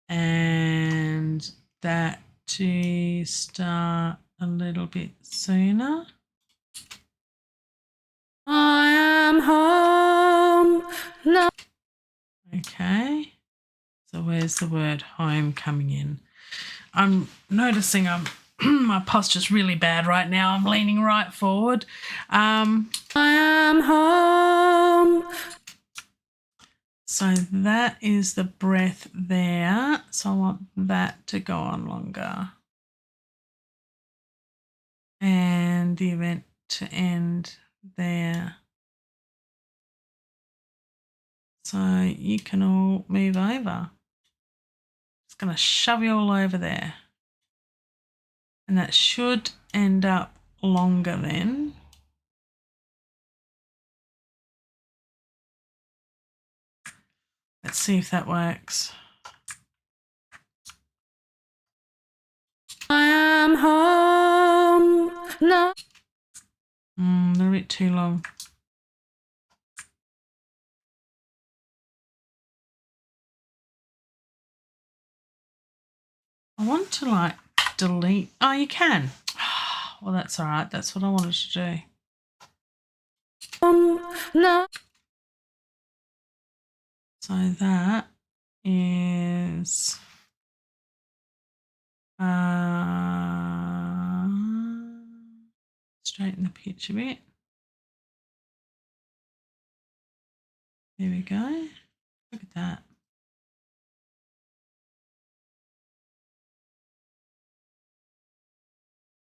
And that to start a little bit sooner. I am home. No. Okay. So where's the word home coming in? I'm noticing my posture's really bad right now. I'm leaning right forward. I am home. So that is the breath there. So I want that to go on longer. And the event to end there. So you can all move over. It's going to shove you all over there. And that should end up longer then. Let's see if that works. I am home. No. A little bit too long. I want to like delete. Oh, you can. Well, that's all right. That's what I wanted to do. No. So that is straighten the pitch a bit. There we go. Look at that.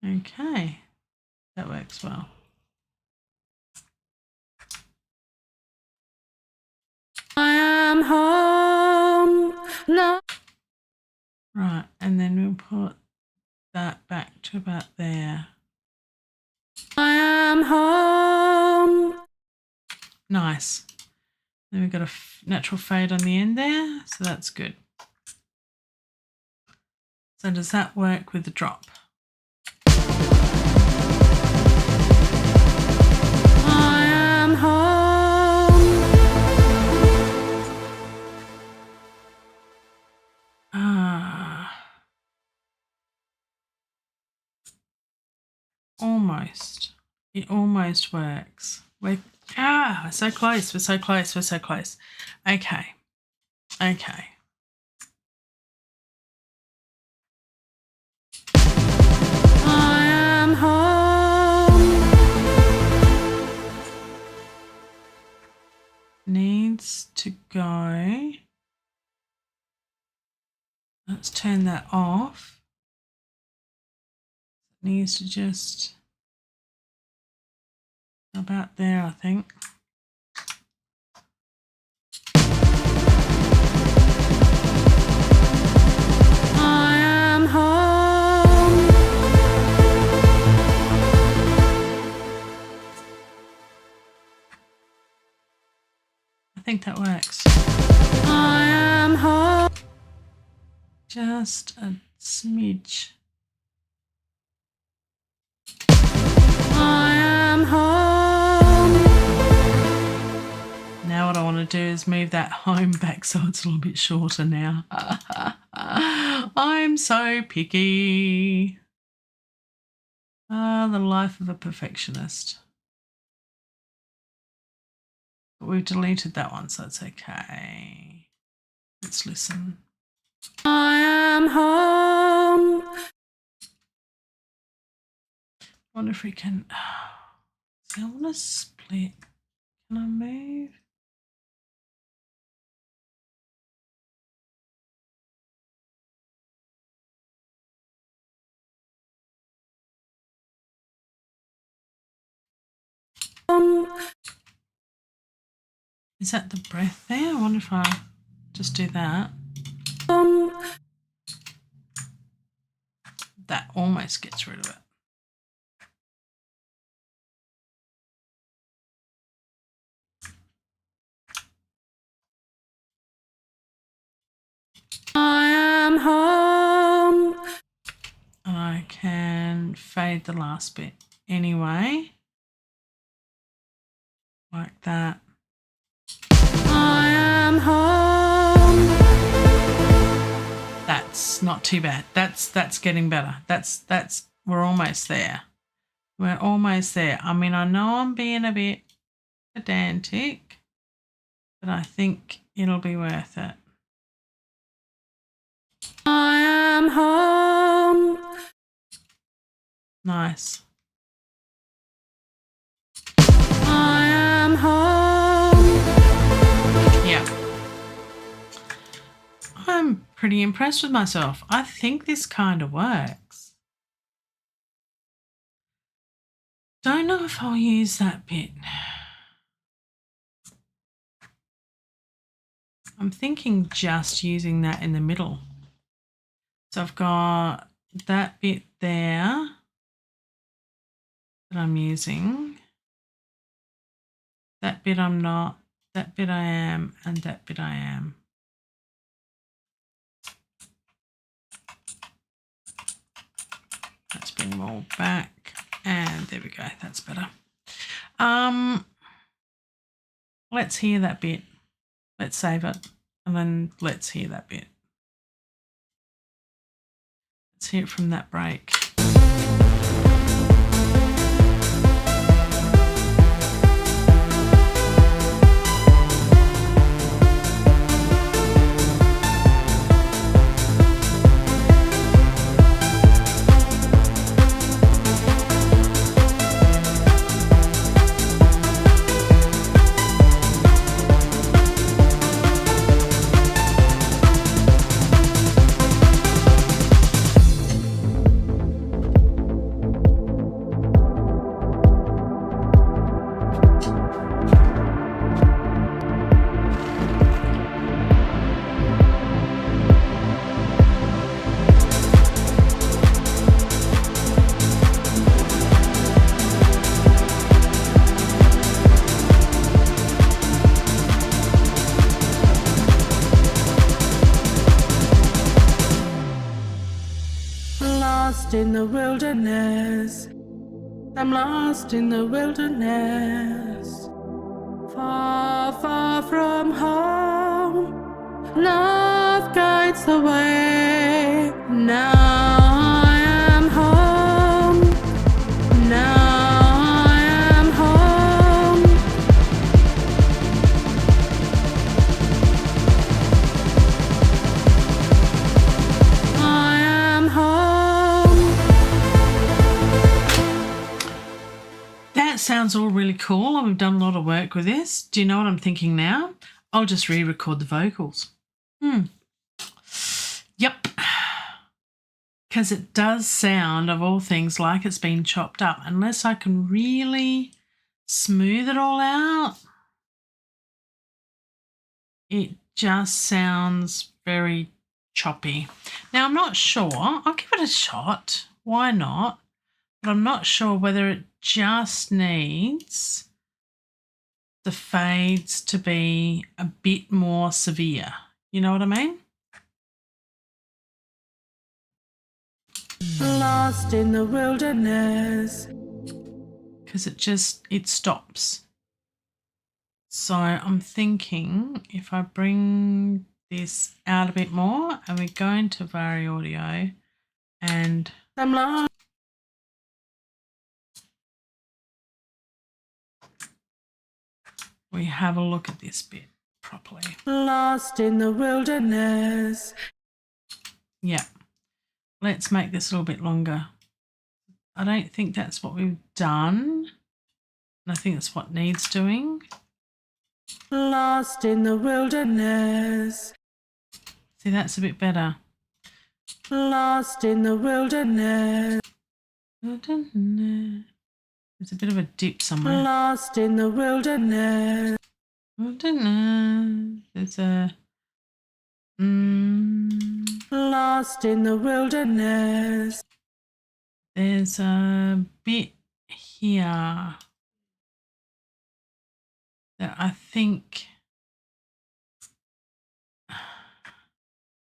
Okay, that works well. I am home. No. Right, and then we'll put that back to about there. I am home. Nice. Then we've got a natural fade on the end there, so that's good. So does that work with the drop? I am home. Almost. It almost works. We're so close. We're so close. We're so close. Okay. Okay. I am home. Needs to go Let's turn that off. It needs to just about there, I think. I am home. I think that works. I am home. Just a smidge. I am home. Now what I want to do is move that home back so it's a little bit shorter now. I'm so picky. The life of a perfectionist. But we've deleted that one, so it's okay. Let's listen. I am home. I wonder if we can. See, I want to split. Can I move? Is that the breath there? I wonder if I just do that. That almost gets rid of it. I am home. And I can fade the last bit anyway. Like that. I am home. That's not too bad. That's getting better. We're almost there. We're almost there. I mean, I know I'm being a bit pedantic, but I think it'll be worth it. I am home. Nice. I am home. Yeah. I'm pretty impressed with myself. I think this kind of works. Don't know if I'll use that bit. I'm thinking just using that in the middle. So I've got that bit there that I'm using. That bit I'm not, that bit I am, and that bit I am. Let's bring them all back, and there we go, that's better. Let's hear that bit. Let's save it, and then let's hear that bit. Let's hear it from that break. Lost in the wilderness. I'm lost in the wilderness. Far, far from home. Love guides the way. Now I am home. Now I am home. I am home. That sounds all really cool. We've done a lot of work with this. Do you know what I'm thinking now? I'll just re-record the vocals. Yep. Because it does sound, of all things, like it's been chopped up. Unless I can really smooth it all out, it just sounds very choppy. Now, I'm not sure. I'll give it a shot. Why not? But I'm not sure whether it just needs the fades to be a bit more severe. You know what I mean? Lost in the wilderness. Because it stops. So I'm thinking if I bring this out a bit more and we go into Vari Audio and I'm lost. we have a look at this bit properly. Lost in the wilderness. Yeah. Let's make this a little bit longer. I don't think that's what we've done. And I think that's what needs doing. Lost in the wilderness. See, that's a bit better. Lost in the wilderness. There's a bit of a dip somewhere. Lost in the wilderness. There's a... Lost in the wilderness. There's a bit here that I think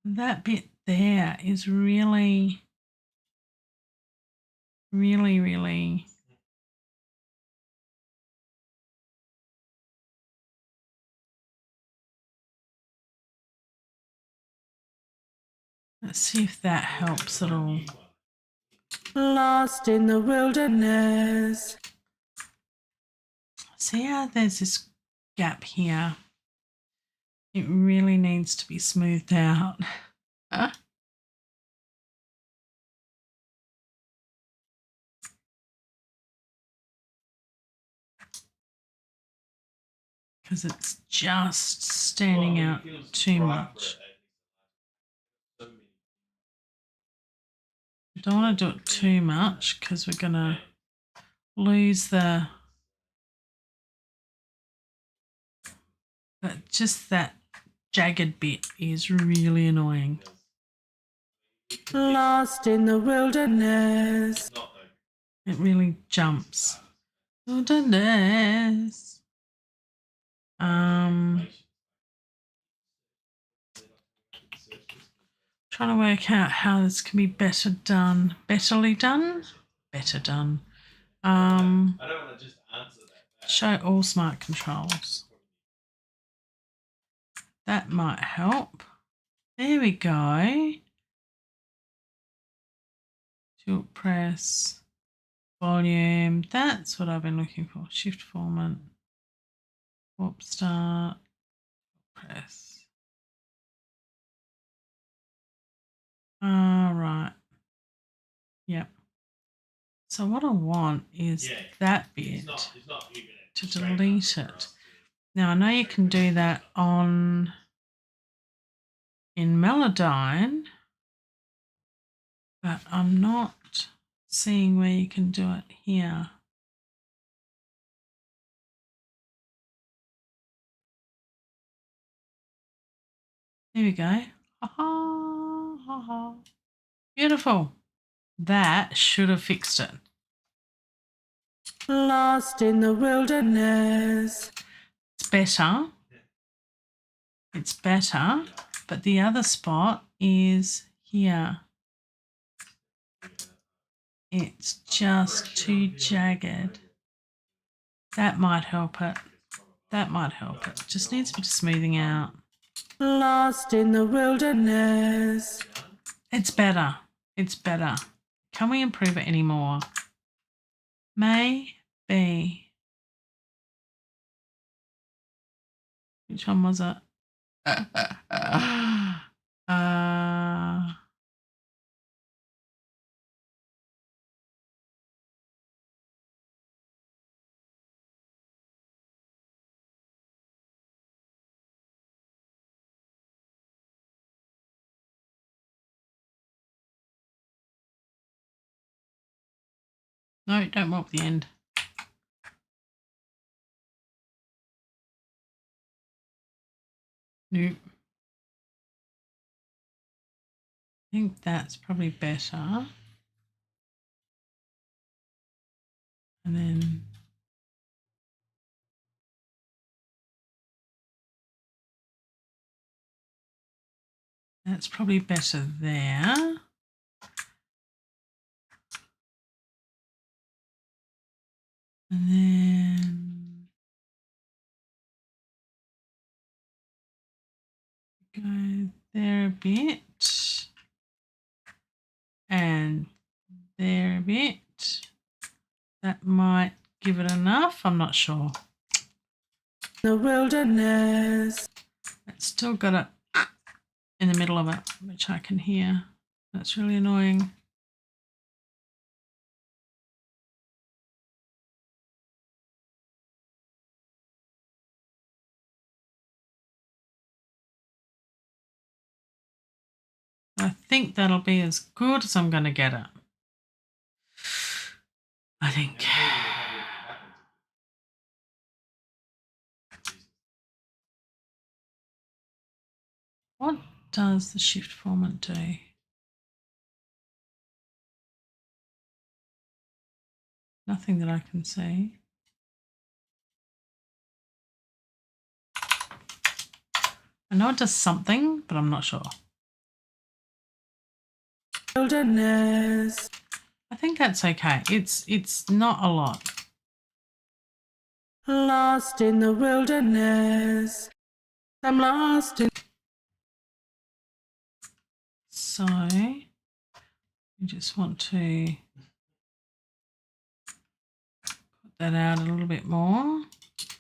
that bit there is really, really, really let's see if that helps at all. Lost in the wilderness. See how there's this gap here? It really needs to be smoothed out. Because it's just standing out too much. I don't want to do it too much because we're going to lose the... But just that jagged bit is really annoying. Lost in the wilderness. It really jumps. Wilderness. Trying to work out how this can be better done. Betterly done? Better done. I don't want to just answer that. Show all smart controls. That might help. There we go. Tilt press. Volume. That's what I've been looking for. Shift format. Warp start. Press. Right. Yep. So what I want is that bit to delete it. Now I know you can do that in Melodyne, but I'm not seeing where you can do it here. There we go. Ha ha ha ha. Beautiful. That should have fixed it. Lost in the wilderness. It's better. It's better, but the other spot is here. It's just too jagged. That might help it. That might help it. Just needs a bit of smoothing out. Lost in the wilderness. It's better. It's better. Can we improve it any more? Maybe. Which one was it? No, don't warp the end. Nope. I think that's probably better. And then that's probably better there. And then go there a bit. And there a bit. That might give it enough. I'm not sure. The wilderness. It's still got it in the middle of it, which I can hear. That's really annoying. I think that'll be as good as I'm going to get it. I think. What does the shift format do? Nothing that I can see. I know it does something, but I'm not sure. Wilderness. I think that's okay. It's not a lot. Lost in the wilderness. I'm lost in. So you just want to put that out a little bit more.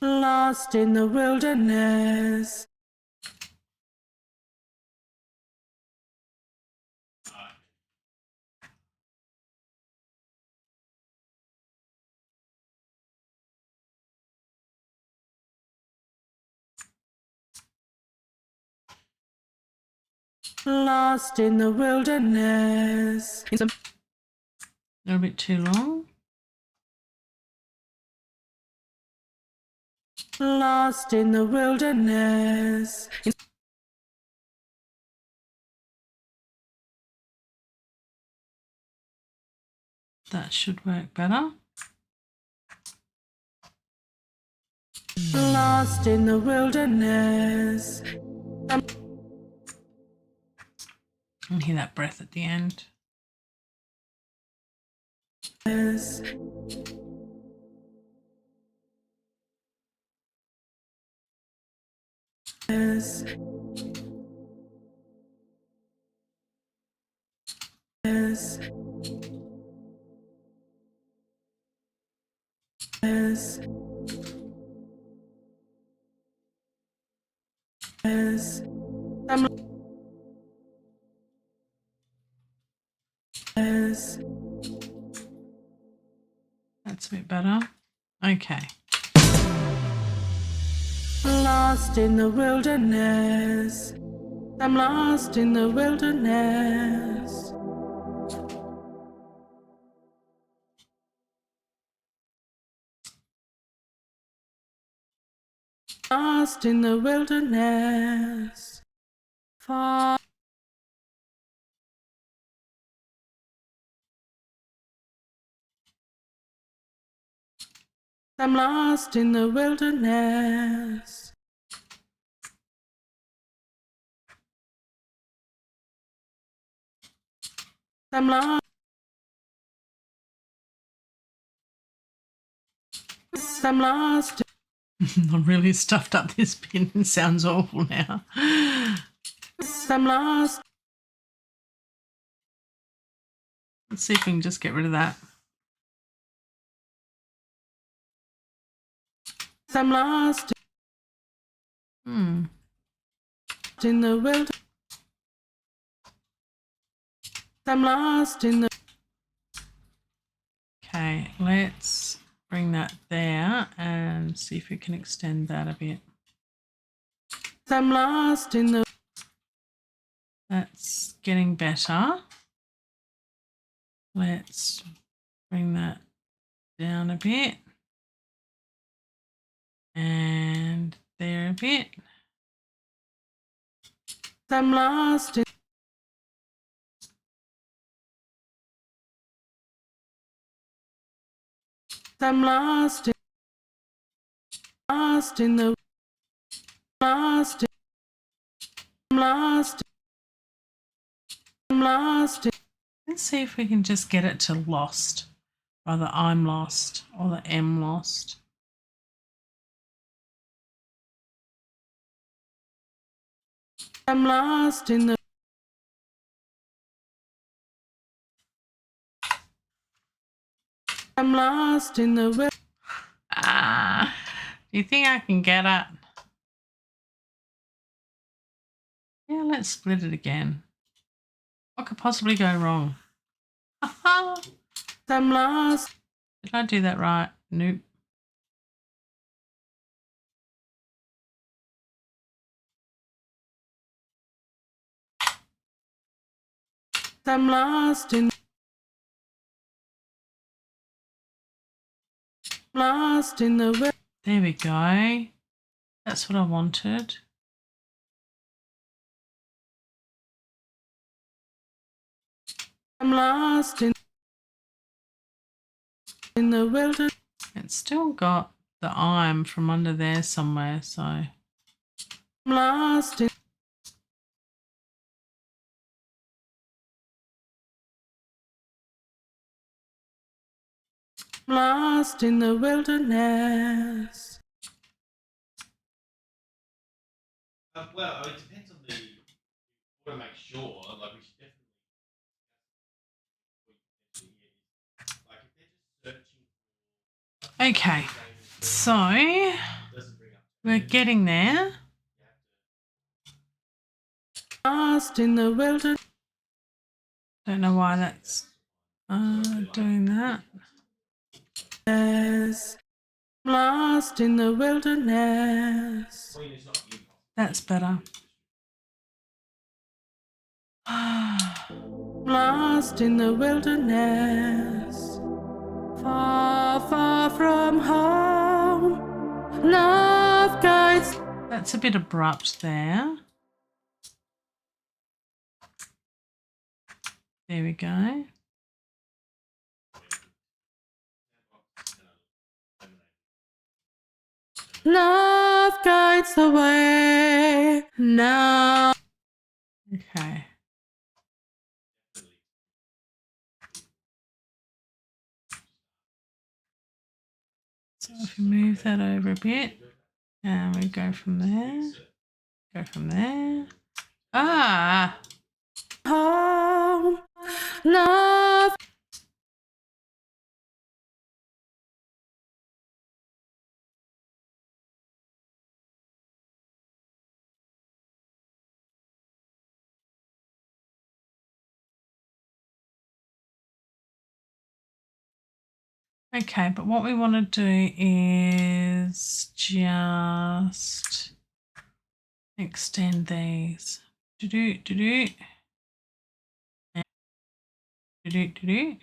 Lost in the wilderness. Lost in the wilderness. A little bit too long. Lost in the wilderness. That should work better. Lost in the wilderness. I can hear that breath at the end. Yes. Yes. Yes. Yes. Yes. Yes. That's a bit better. Okay. Lost in the wilderness. I'm lost in the wilderness. Lost in the wilderness. Far. I'm lost in the wilderness. I'm lost. I'm lost. I've really stuffed up this pin. It sounds awful now. I'm lost. Let's see if we can just get rid of that. I'm lost. In the wilderness. I'm lost in the. Okay, let's bring that there and see if we can extend that a bit. I'm lost in the. That's getting better. Let's bring that down a bit, and there a bit. I'm lost in. I'm lost in. Lost in the. Lost in. I'm lost. I'm lost in. Let's see if we can just get it to lost. Either I'm lost or the M lost. I'm lost in the. I'm lost in the. Do you think I can get it? Yeah, let's split it again. What could possibly go wrong? I'm lost. Did I do that right? Nope. I'm lost in. Lost in the. There we go. That's what I wanted. I'm lost in the wilderness. It's still got the I'm from under there somewhere, so. I'm lost in. Lost in the wilderness. Well, it depends on the. We want to make sure, like we should definitely. Like if they're just searching. Okay, so we're getting there. Lost in the wilderness. Don't know why that's doing that. Lost in the wilderness. That's better. Lost in the wilderness. Far, far from home. Love guides. That's a bit abrupt there. There we go. Love guides the way now. Okay. So if we move that over a bit, and we go from there, go from there. Home. Love. Okay, but what we want to do is just extend these. Do-do, do-do. Do-do, do-do.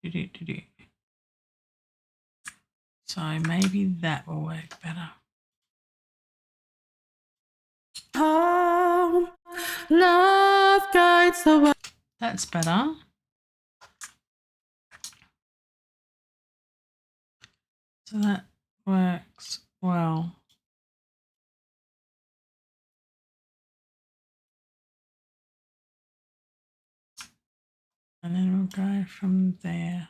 Do-do, do-do. So maybe that will work better. Home. Love guides the way. That's better. So that works well. And then we'll go from there.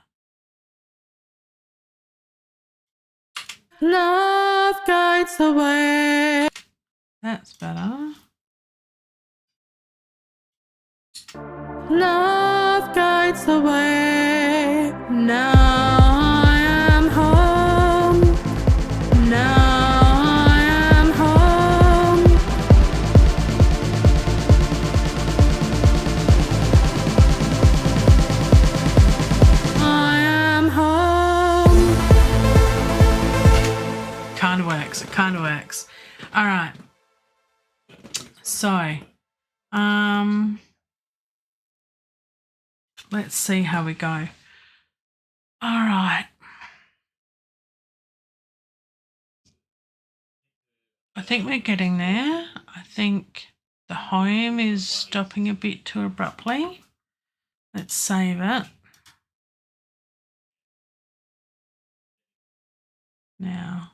Love guides the way. That's better. Love guides the way. Now I am home. Now I am home. I am home. Kind of works. It kind of works. All right. So, let's see how we go. All right. I think we're getting there. I think the home is stopping a bit too abruptly. Let's save it. Now,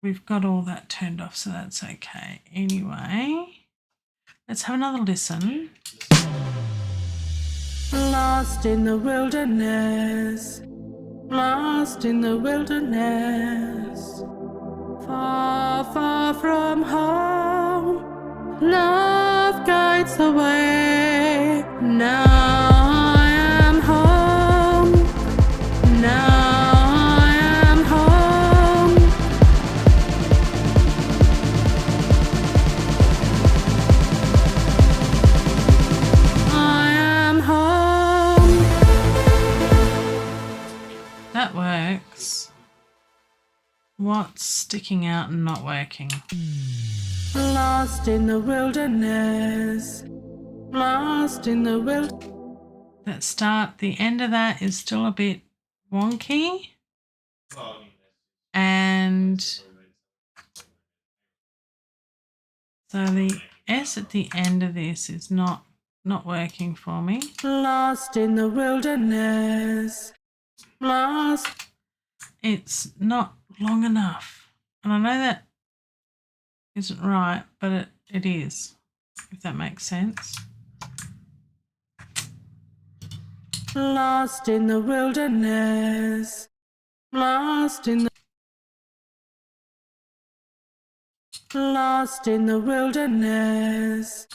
we've got all that turned off, so that's okay. Anyway, let's have another listen. Lost in the wilderness, lost in the wilderness, far, far from home, love guides the way. Now I am home, now I am home. I am home. That works. What's sticking out and not working? Lost in the wilderness, lost in the wilderness. That start, the end of that is still a bit wonky. And so the S at the end of this is not working for me. Lost in the wilderness, lost. It's not long enough. And I know that isn't right, but it is, if that makes sense. Lost in the wilderness, lost in the wilderness.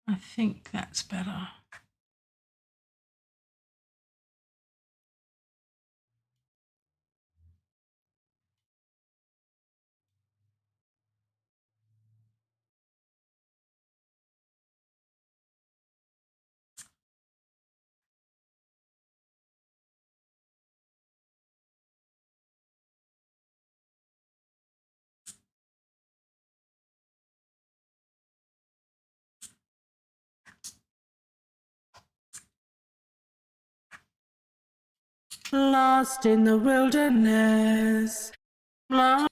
I think that's better. Lost in the wilderness, lost.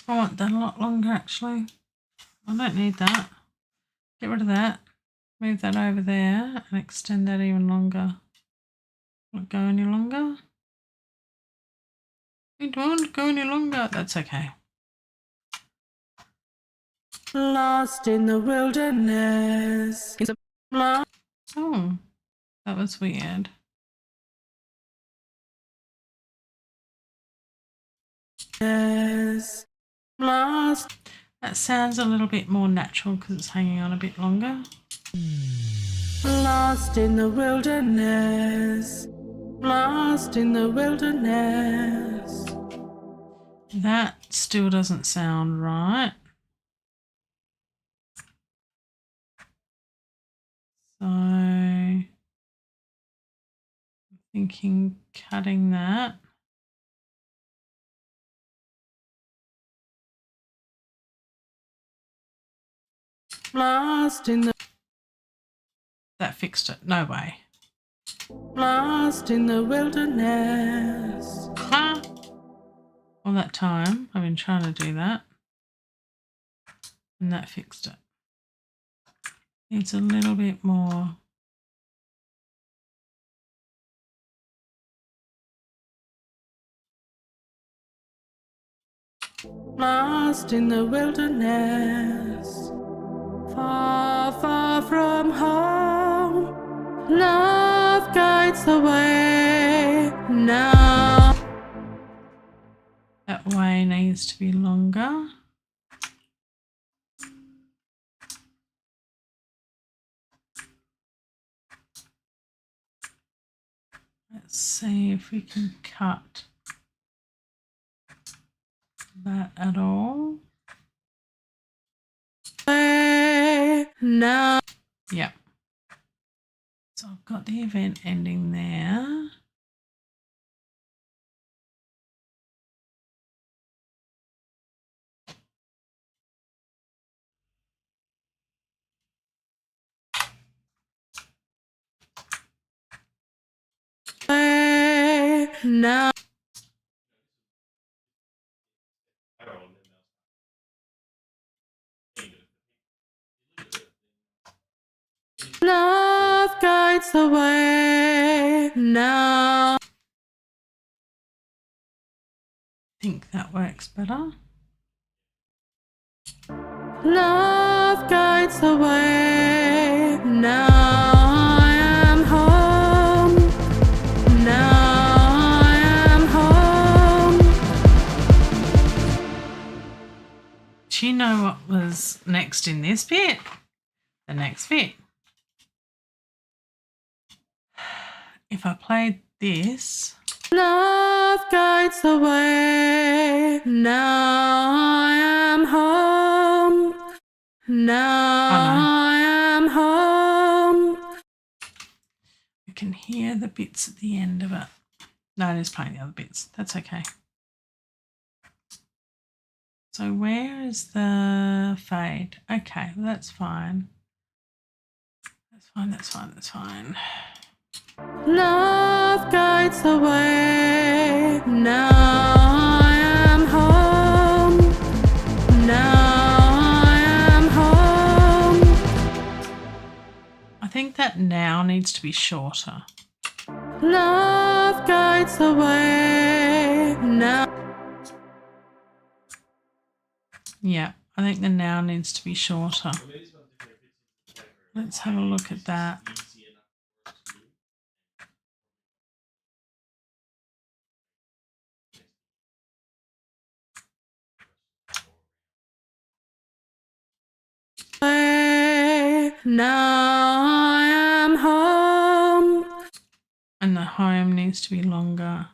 I want that a lot longer, actually. I don't need that. Get rid of that. Move that over there and extend that even longer. Will it go any longer? It won't go any longer. That's okay. Lost in the wilderness. Oh, that was weird. Yes. Lost. That sounds a little bit more natural because it's hanging on a bit longer. Lost in the wilderness, lost in the wilderness. That still doesn't sound right. So I'm thinking cutting that. Lost in the. That fixed it. No way. Lost in the wilderness. Huh? All that time I've been trying to do that. And that fixed it. Needs a little bit more. Lost in the wilderness, far, far from home. Love guides the way. Now That way needs to be longer. Let's see if we can cut that at all. now. Yep. So I've got the event ending there. now. Love guides the way now. I think that works better. Love guides the way now. I am home. Now I am home. Do you know what was next in this bit? The next bit. If I played this. Love guides the way. Now I am home. Now I am home. You can hear the bits at the end of it. No, it is playing the other bits. That's okay. So where is the fade? Okay, well that's fine. That's fine, that's fine, that's fine. Love guides the way. Now I am home. Now I am home. I think that now needs to be shorter. Love guides the way. Now. Yeah, I think the now needs to be shorter. Let's have a look at that. Now I am home. And the home needs to be longer.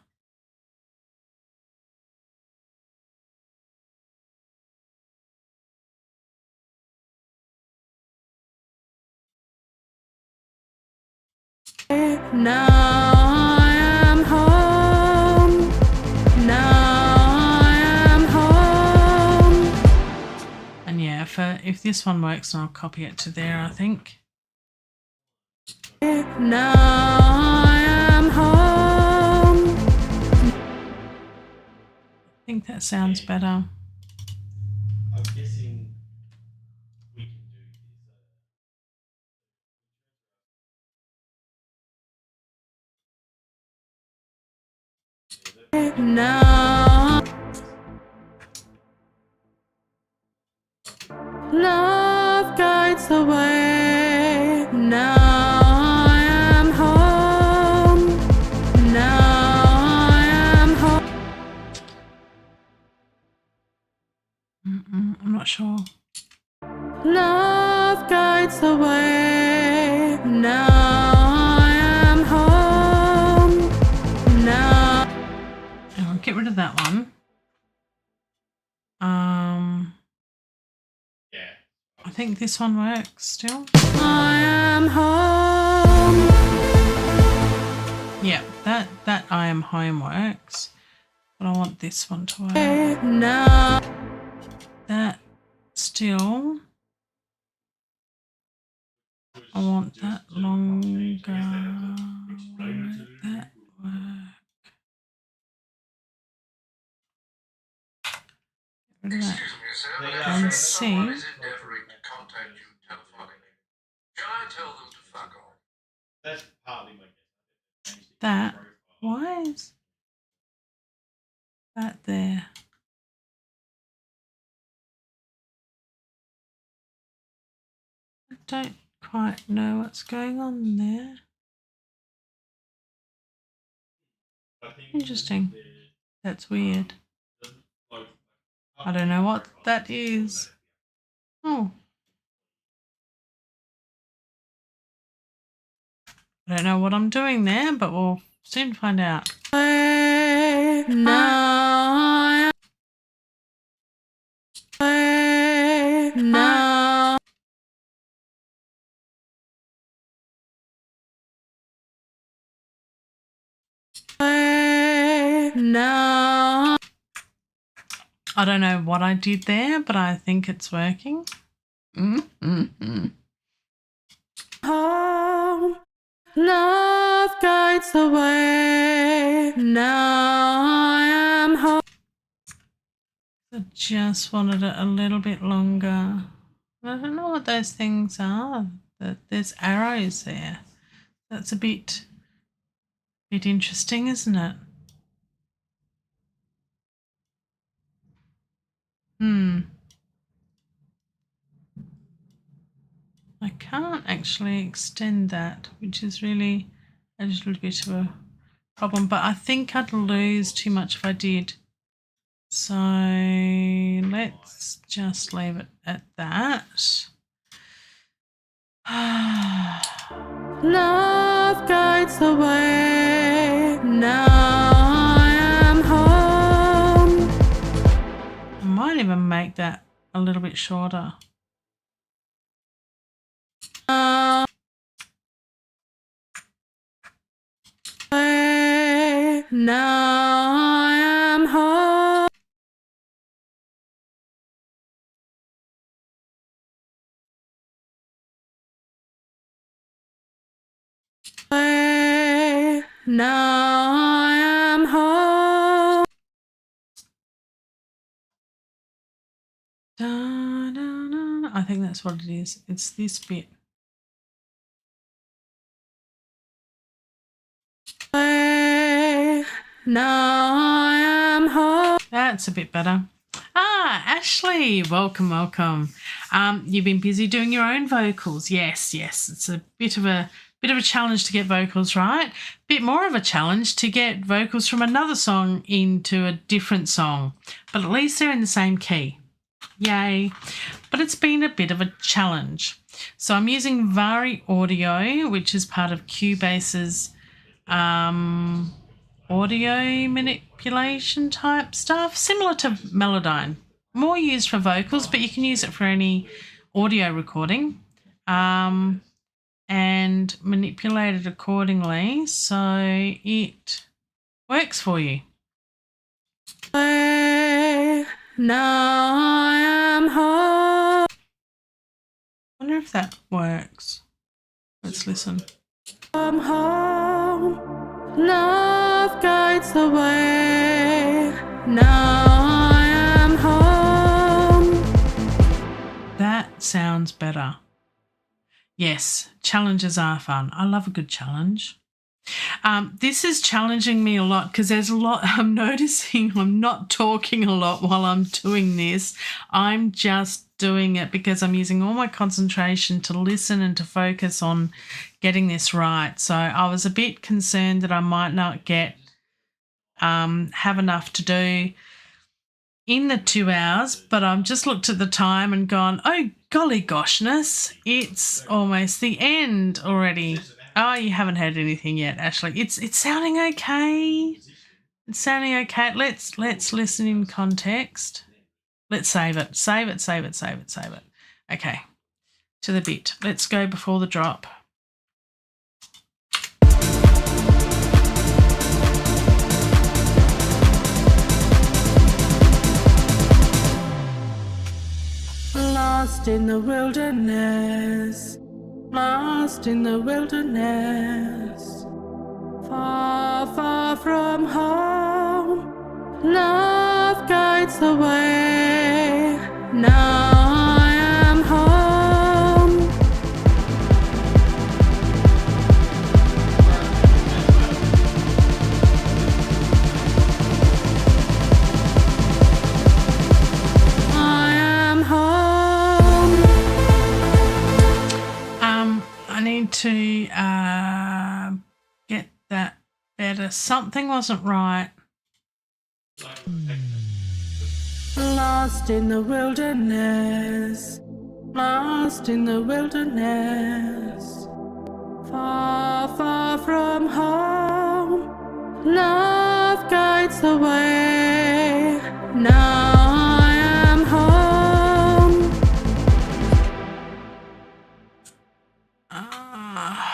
Now I am home. Now I am home. And yeah, if this one works, I'll copy it to there, I think. Now I am home. I think that sounds better. I'm guessing we can do this. Now. Love guides the way. Now I am home. Now I am home. I'm not sure. Love guides the way. Now I am home. Now. I'll get rid of that one. Yeah. I think this one works still. I am home. Yeah, that I am home works. But I want this one to work. Now. That still. I want that longer. That work. Get rid of that. Excuse me, sir, but And I'm afraid C. someone is endeavouring to contact you telephonically. Shall I tell them to fuck off? That's partly my guess. That. Why is that there? I don't quite know what's going on there. Interesting. That's weird. I don't know what that is. Oh. I don't know what I'm doing there, but we'll soon find out. Now. Now. Now. I don't know what I did there, but I think it's working. Home. Love guides the way. Now just wanted it a little bit longer. I don't know what those things are. There's arrows there. That's a bit interesting, isn't it? I can't actually extend that, which is really a little bit of a problem, but I think I'd lose too much if I did. So let's just leave it at that. Love guides the way. Now I am home. I might even make that a little bit shorter. Now I am home. Now I am home. Da, da, da. I think that's what it is. It's this bit. Now I am home. That's a bit better. Ashley, welcome. You've been busy doing your own vocals. Yes. It's a bit of a challenge to get vocals right. Bit more of a challenge to get vocals from another song into a different song, but at least they're in the same key. Yay! But it's been a bit of a challenge. So I'm using Vari Audio, which is part of Cubase's audio manipulation type stuff, similar to Melodyne. More used for vocals, but you can use it for any audio recording and manipulate it accordingly so it works for you. Now I am home. I wonder if that works. Let's listen. I'm home. Love guides the way. Now I am home. That sounds better. Yes, challenges are fun. I love a good challenge. This is challenging me a lot because there's a lot. I'm noticing I'm not talking a lot while I'm doing this. I'm just doing it because I'm using all my concentration to listen and to focus on getting this right. So I was a bit concerned that I might not have enough to do in the 2 hours, but I've just looked at the time and gone, oh, golly goshness, it's almost the end already. Oh, you haven't heard anything yet, Ashley. It's sounding okay. It's sounding okay. Let's listen in context. Let's save it. Save it. Okay, to the bit. Let's go before the drop. Lost in the wilderness, lost in the wilderness, far, far from home. Love guides the way. Now I am home. I am home. I need to get that better. Something wasn't right. Lost in the wilderness, lost in the wilderness, far, far from home. Love guides the way. Now I am home.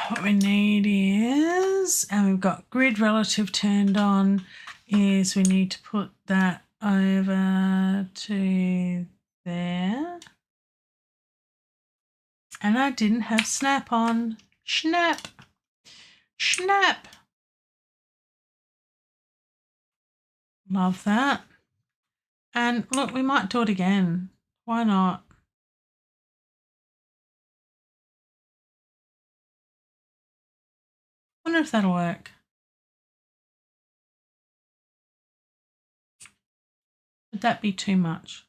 What we need is, and we've got grid relative turned on, is we need to put that over to there. And I didn't have snap on. Snap. Love that. And look, we might do it again. Why not? Wonder if that'll work. Would that be too much?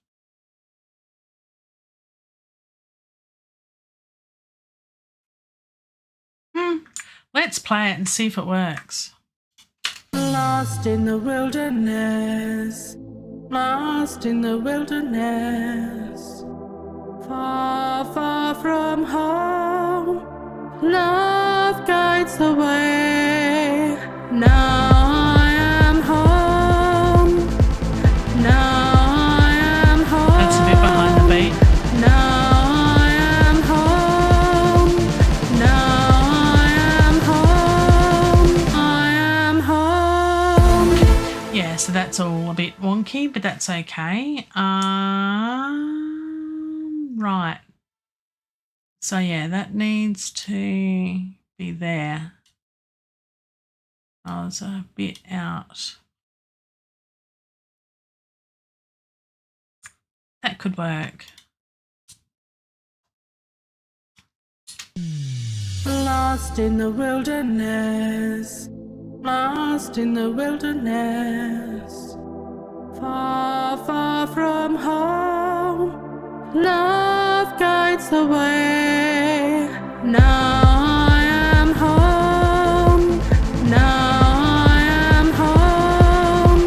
Let's play it and see if it works. Lost in the wilderness, lost in the wilderness, far, far from home. Love guides the way. Now I am home. Now I am home. That's a bit behind the beat. Now I am home. Now I am home. I am home. Yeah, so that's all a bit wonky, but that's okay. Right. So yeah, that needs to be there. I was a bit out. That could work. Lost in the wilderness, lost in the wilderness, far, far from home. Love guides the way. Now I am home. Now I am home.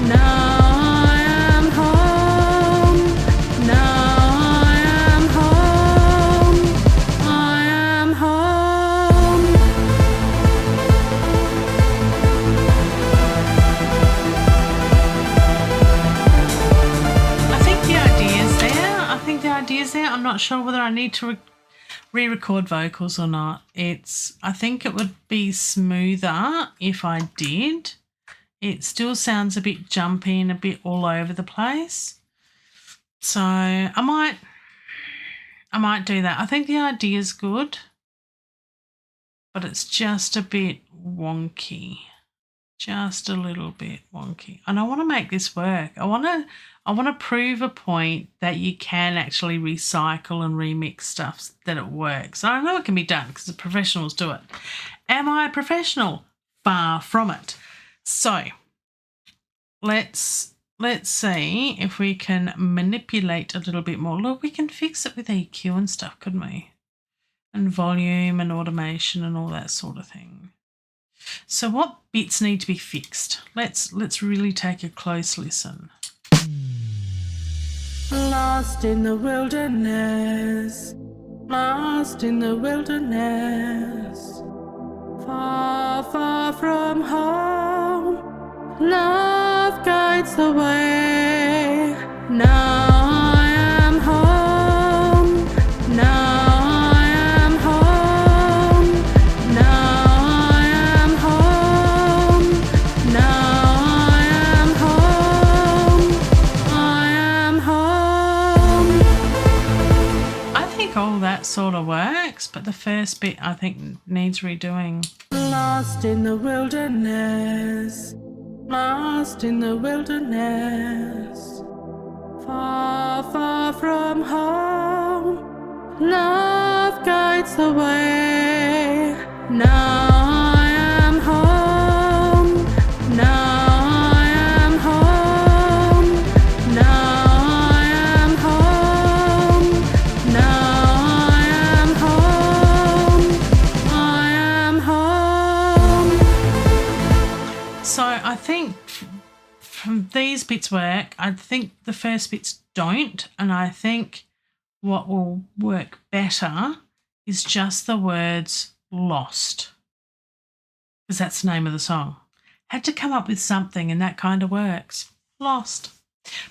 Now I am home. Now I am home. I am home. I think the idea's there. I'm not sure whether I need to re-record vocals or not. I think it would be smoother if I did. It still sounds a bit jumpy and a bit all over the place. So I might do that. I think the idea's good, but it's just a bit wonky. Just a little bit wonky. And I want to make this work. I want to prove a point that you can actually recycle and remix stuff, that it works. I know it can be done because the professionals do it. Am I a professional? Far from it. So let's see if we can manipulate a little bit more. Look, we can fix it with EQ and stuff, couldn't we? And volume and automation and all that sort of thing. So what bits need to be fixed? Let's really take a close listen. Lost in the wilderness, lost in the wilderness, far, far from home. Love guides the way. Now I am home. Now I am home. Now I am home. Now I am home. I am home. I think all that sort of works, but the first bit I think needs redoing. Lost in the wilderness, lost in the wilderness, far, far from home. Love guides the way. Now I am home. Now I am home. Now I am home. Now I am home. I am home. So I think from these bits work. I think the first bits don't, and I think what will work better is just the words lost, because that's the name of the song. Had to come up with something, and that kind of works. Lost.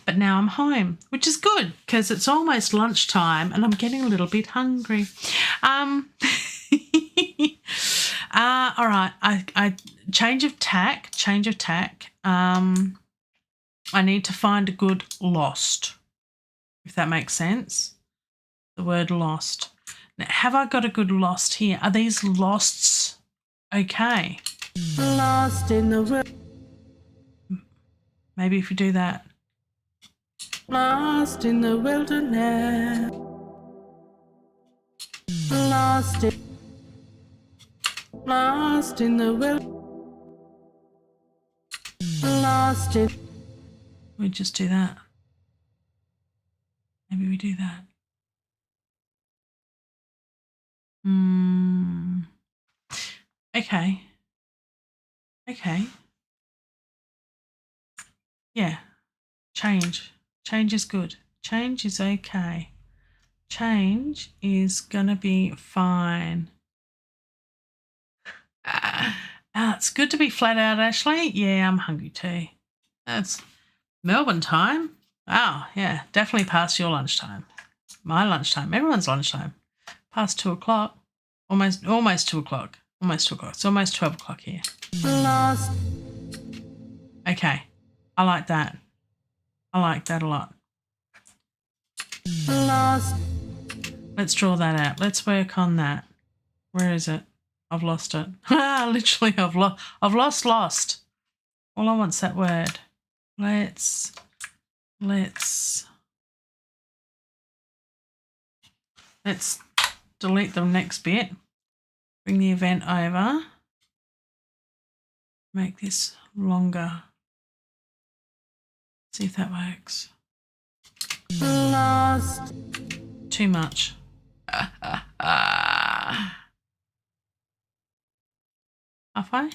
But now I'm home, which is good because it's almost lunchtime and I'm getting a little bit hungry. All right, I change of tack. I need to find a good lost, if that makes sense. The word lost. Now, have I got a good lost here? Are these losts okay? Lost in the world. Maybe if you do that. lost in the wilderness, lost in the wilderness, lost in. We just do that. Maybe we do that. Okay. Okay. Yeah. Change. Change is good. Change is okay. Change is gonna be fine. It's good to be flat out, Ashley. Yeah, I'm hungry too. That's Melbourne time. Oh, yeah, definitely past your lunchtime. My lunchtime. Everyone's lunchtime. Past 2 o'clock. Almost 2 o'clock. Almost 2 o'clock. It's almost 12 o'clock here. Lost. Okay. I like that. I like that a lot. Lost. Let's draw that out. Let's work on that. Where is it? I've lost it. Literally, I've lost. All I want's that word. Let's delete the next bit. Bring the event over. Make this longer. See if that works. Lost. Too much. Halfway?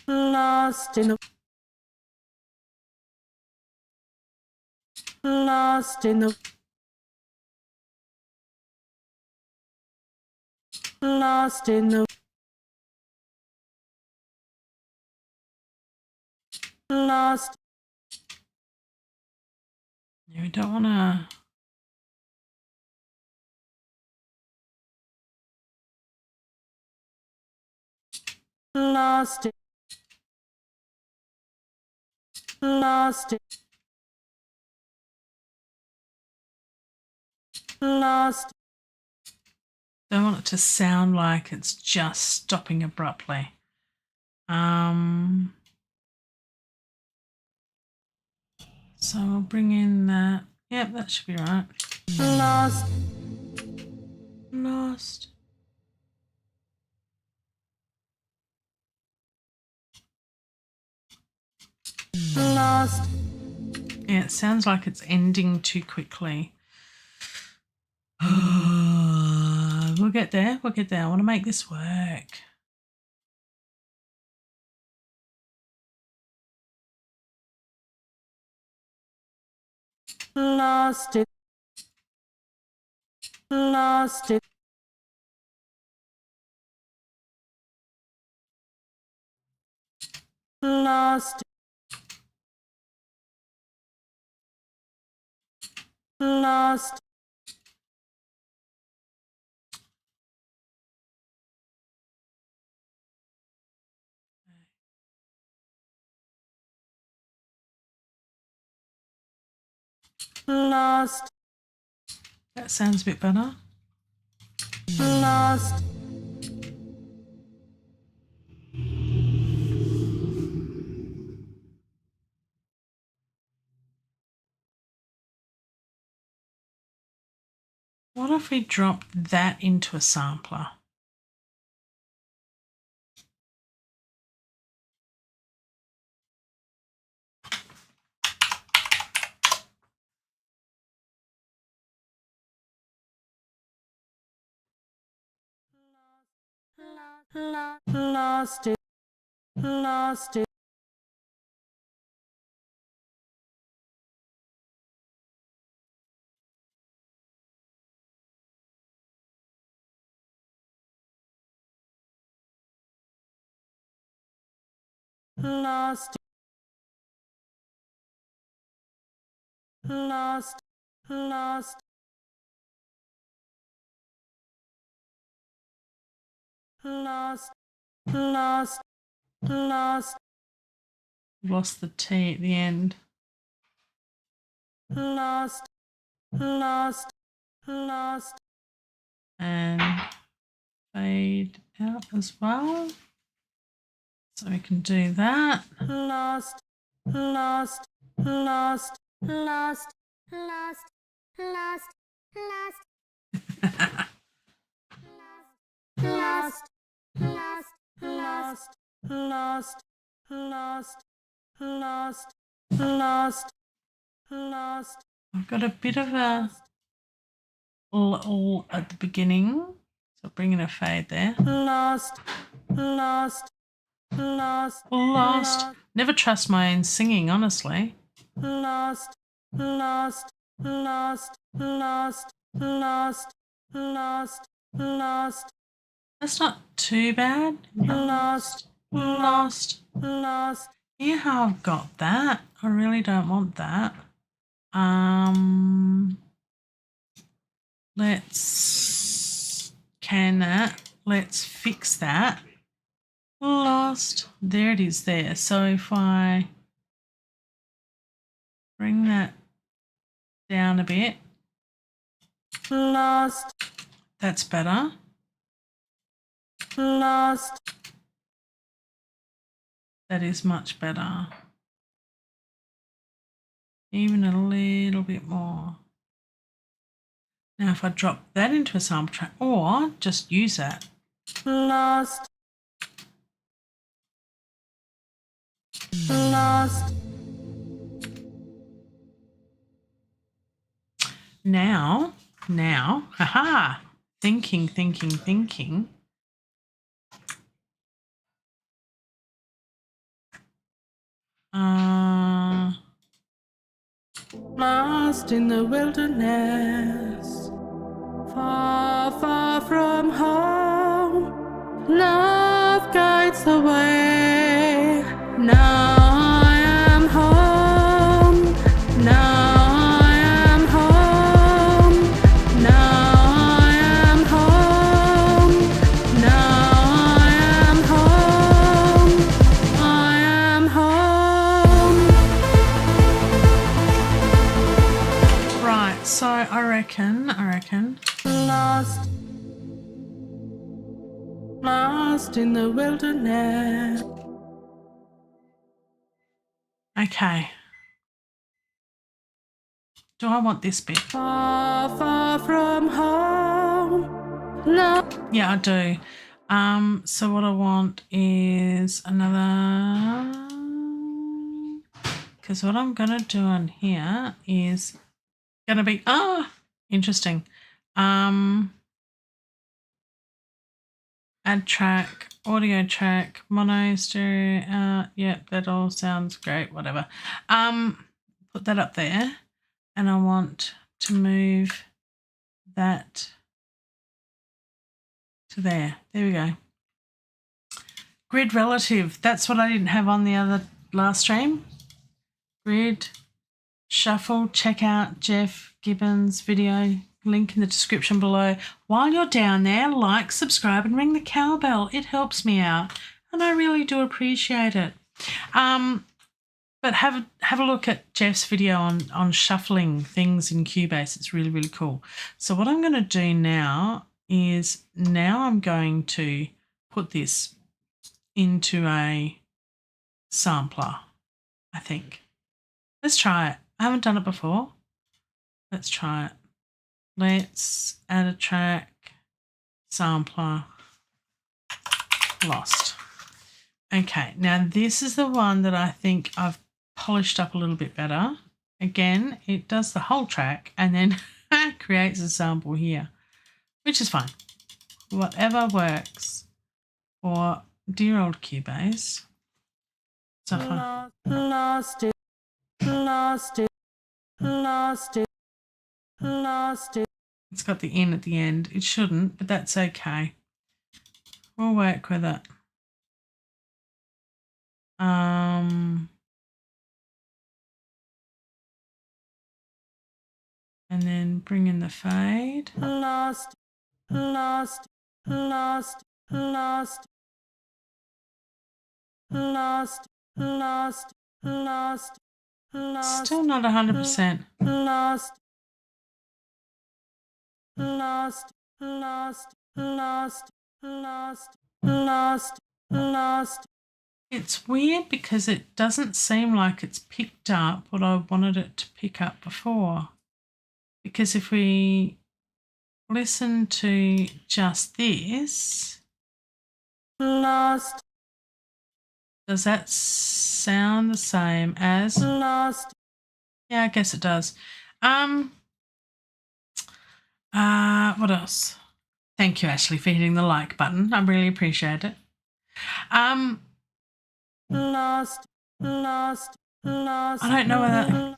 Lost in the. Lost in the. Lost in the. Lost. Yeah, we don't want to. Lost. Lost. Lost. Don't want it to sound like it's just stopping abruptly. So we'll bring in that. Yep, that should be right. Lost. Lost. Lost. Yeah, it sounds like it's ending too quickly. We'll get there. We'll get there. I want to make this work. Lost it. Lost it. Lost. Lost. Lost. That sounds a bit better. Lost. What if we drop that into a sampler? Lost it. Lost it. Lost. Lost. Lost. Lost. Lost. Lost. Lost the T at the end. Lost. Lost. Lost. And fade out as well. So we can do that. Lost. Lost. Lost. Lost. lost, lost, lost, lost, lost, lost, lost, lost, lost, lost, lost. I've got a bit of a l at the beginning, so bring in a fade there. Lost, lost, lost, Lost. Never trust my own singing, honestly. lost, lost, lost, lost, lost, lost, lost, That's not too bad. lost, Lost. lost. Yeah, how I've got that. I really don't want that. Let's can that. Let's fix that. Lost. There it is there. So if I bring that down a bit, Lost, that's better. lost, That is much better. Even a little bit more. Now if I drop that into a sample track, or just use that. lost, lost. Now, haha, thinking. Lost in the wilderness, far, far from home. Love guides the way. Now I am home. Now I am home. Now I am home. Now I am home. I am home. Right, so I reckon. Lost in the wilderness. Okay. Do I want this bit? Far, far from home. No. Yeah, I do. So what I want is another, because what I'm gonna do on here is gonna be interesting. Add track, audio track, mono, stereo, yep, that all sounds great, whatever. Put that up there, and I want to move that to there. There we go. Grid relative, that's what I didn't have on the other last stream. Grid, shuffle, check out Jeff Gibbons' video, link in the description below. While you're down there, like, subscribe and ring the cowbell. It helps me out and I really do appreciate it. But have a look at Jeff's video on shuffling things in Cubase. It's really, really cool. So what I'm going to do now is I'm going to put this into a sampler, I think. Let's try it. I haven't done it before. Let's try it. Let's add a track, sampler, lost. Okay, now this is the one that I think I've polished up a little bit better. Again, it does the whole track and then creates a sample here, which is fine. Whatever works for dear old Cubase. So fun. Lost it, lost it, lost it, lost it. It's got the in at the end. It shouldn't, but that's okay. We'll work with it. And then bring in the fade. Lost, lost, lost, lost, lost, lost, lost, lost. Still not 100%. Lost, lost, lost, lost, lost, lost, lost. It's weird because it doesn't seem like it's picked up what I wanted it to pick up before. Because if we listen to just this, lost, does that sound the same as lost, Yeah, I guess it does. What else? Thank you, Ashley, for hitting the like button. I really appreciate it. lost, lost, lost. I don't know whether,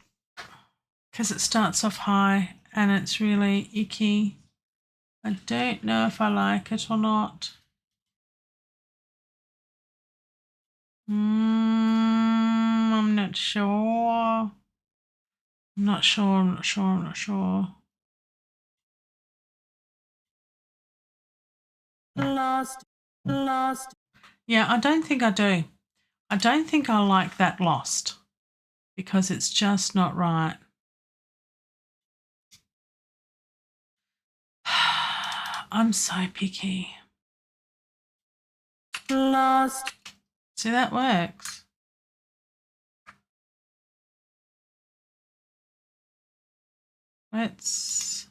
because it starts off high and it's really icky. I don't know if I like it or not. I'm not sure. I'm not sure. Lost, lost. Yeah, I don't think I do. I don't think I like that lost because it's just not right. I'm so picky. Lost. See, that works. Let's,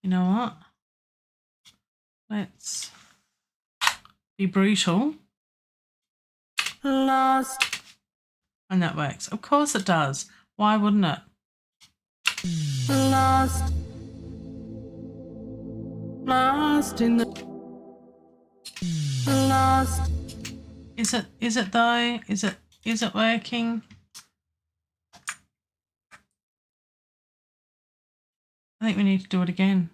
you know what? Let's be brutal. Lost. And that works. Of course it does. Why wouldn't it? Lost. Lost in the. Lost. Is it though? Is it working? I think we need to do it again.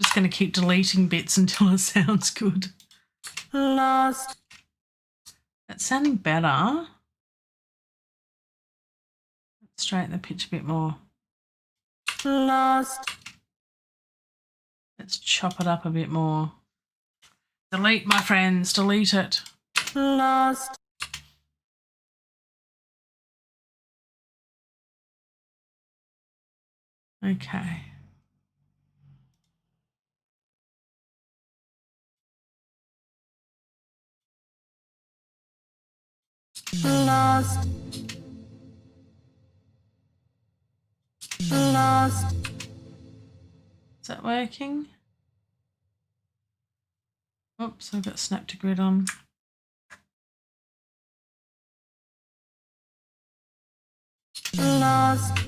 Just going to keep deleting bits until it sounds good. Lost. That's sounding better. Let's straighten the pitch a bit more. Lost. Let's chop it up a bit more. Delete, my friends, delete it. Lost. Okay. Lost. Lost. Is that working? Oops, I've got snap to grid on. Lost.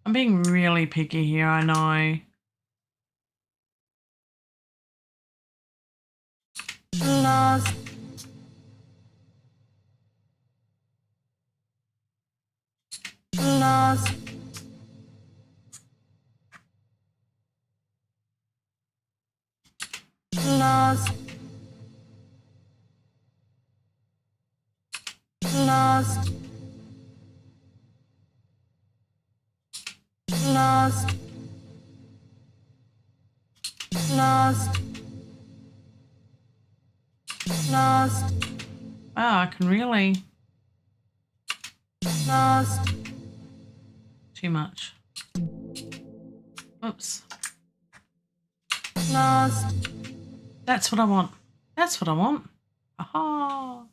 I'm being really picky here, I know. Lost. Lost. Lost. Lost. Lost. Lost. Lost. Wow, I can really... Lost. Too much. Oops. Lost. That's what I want. That's what I want. Aha.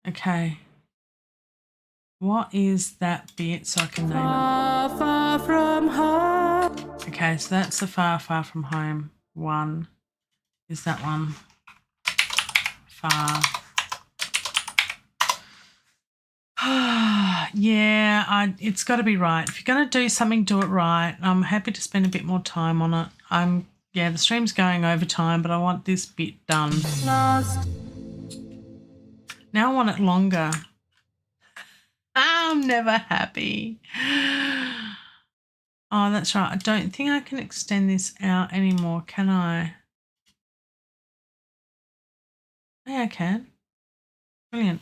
Okay. What is that bit so I can name it? Far, far from home. Okay, so that's the far, far from home one. Is that one? Far. Yeah, it's got to be right. If you're going to do something, do it right. I'm happy to spend a bit more time on it. Yeah, the stream's going over time, but I want this bit done. Lost. Now I want it longer. I'm never happy. Oh, that's right. I don't think I can extend this out anymore, can I? Yeah, I can. Brilliant.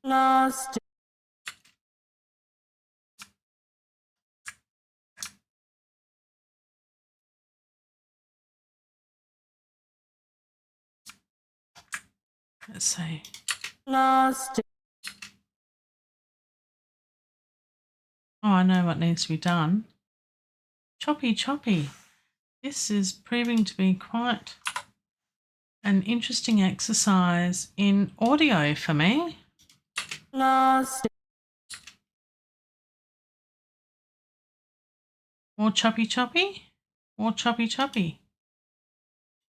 Lost. Let's see. Lost. Oh, I know what needs to be done. Choppy, choppy. This is proving to be quite an interesting exercise in audio for me. Lost. More choppy choppy, more choppy choppy,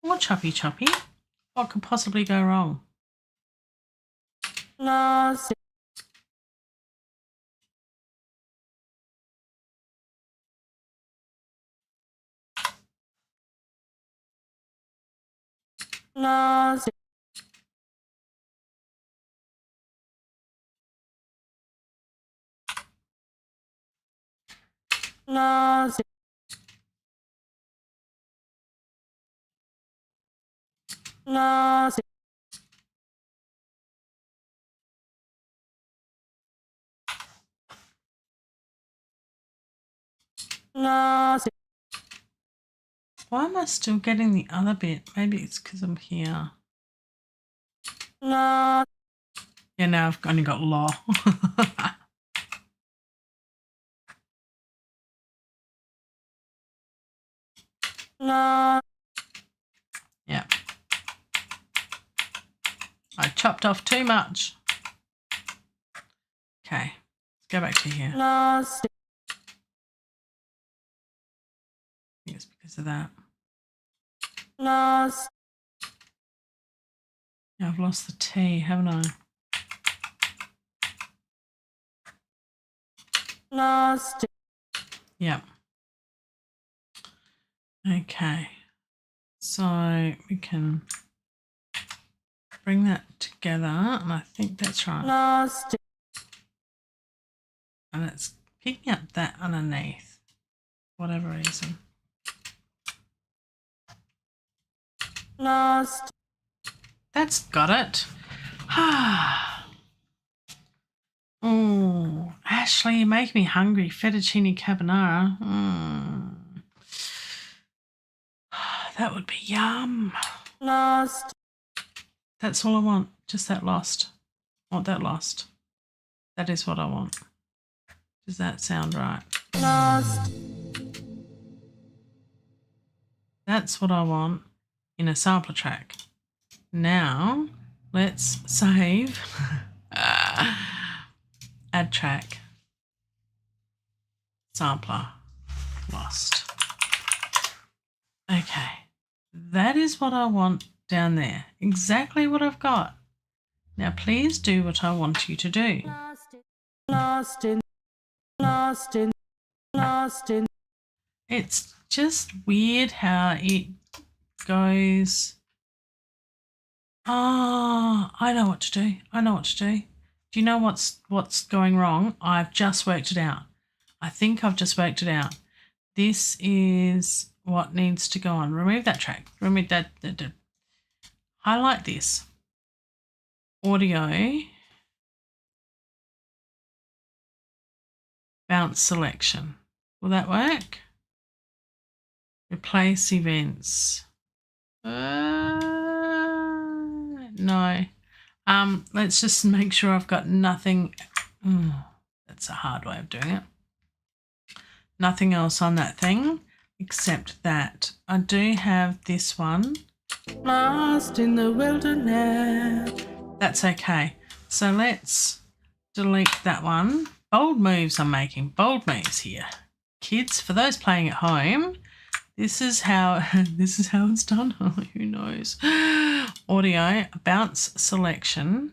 more choppy choppy. What could possibly go wrong? Lost. Lost. Lost. Lost. Lost. Why am I still getting the other bit? Maybe it's because I'm here. Lost. Yeah, now I've only got law. Lost. Yeah. I chopped off too much. Okay, let's go back to here. Lost. I think it's because of that. Lost. Yeah, I've lost the T, haven't I? Lost. Yep. Okay. So we can bring that together, and I think that's right. Lost. And it's picking up that underneath, for whatever reason. Lost. That's got it. Oh, Ashley, you make me hungry. Fettuccine carbonara. That would be yum. Lost. That's all I want. Just that lost. I want that lost. That is what I want. Does that sound right? Lost. That's what I want in a sampler track. Now, let's save. Add track. Sampler. Lost. Okay. That is what I want down there. Exactly what I've got. Now, please do what I want you to do. Lost in. Lost in. Lost in. It's just weird how it goes. I know what to do. I know what to do. Do you know what's going wrong? I've just worked it out. I think I've just worked it out. This is what needs to go on. Remove that track. Remove that. Highlight this. Audio. Bounce selection. Will that work? Replace events. No. Let's just make sure I've got nothing. That's a hard way of doing it. Nothing else on that thing except that I do have this one. Lost in the wilderness. That's okay. So let's delete that one. Bold moves I'm making. Bold moves here. Kids, for those playing at home, this is how it's done. Oh, who knows? Audio, bounce selection.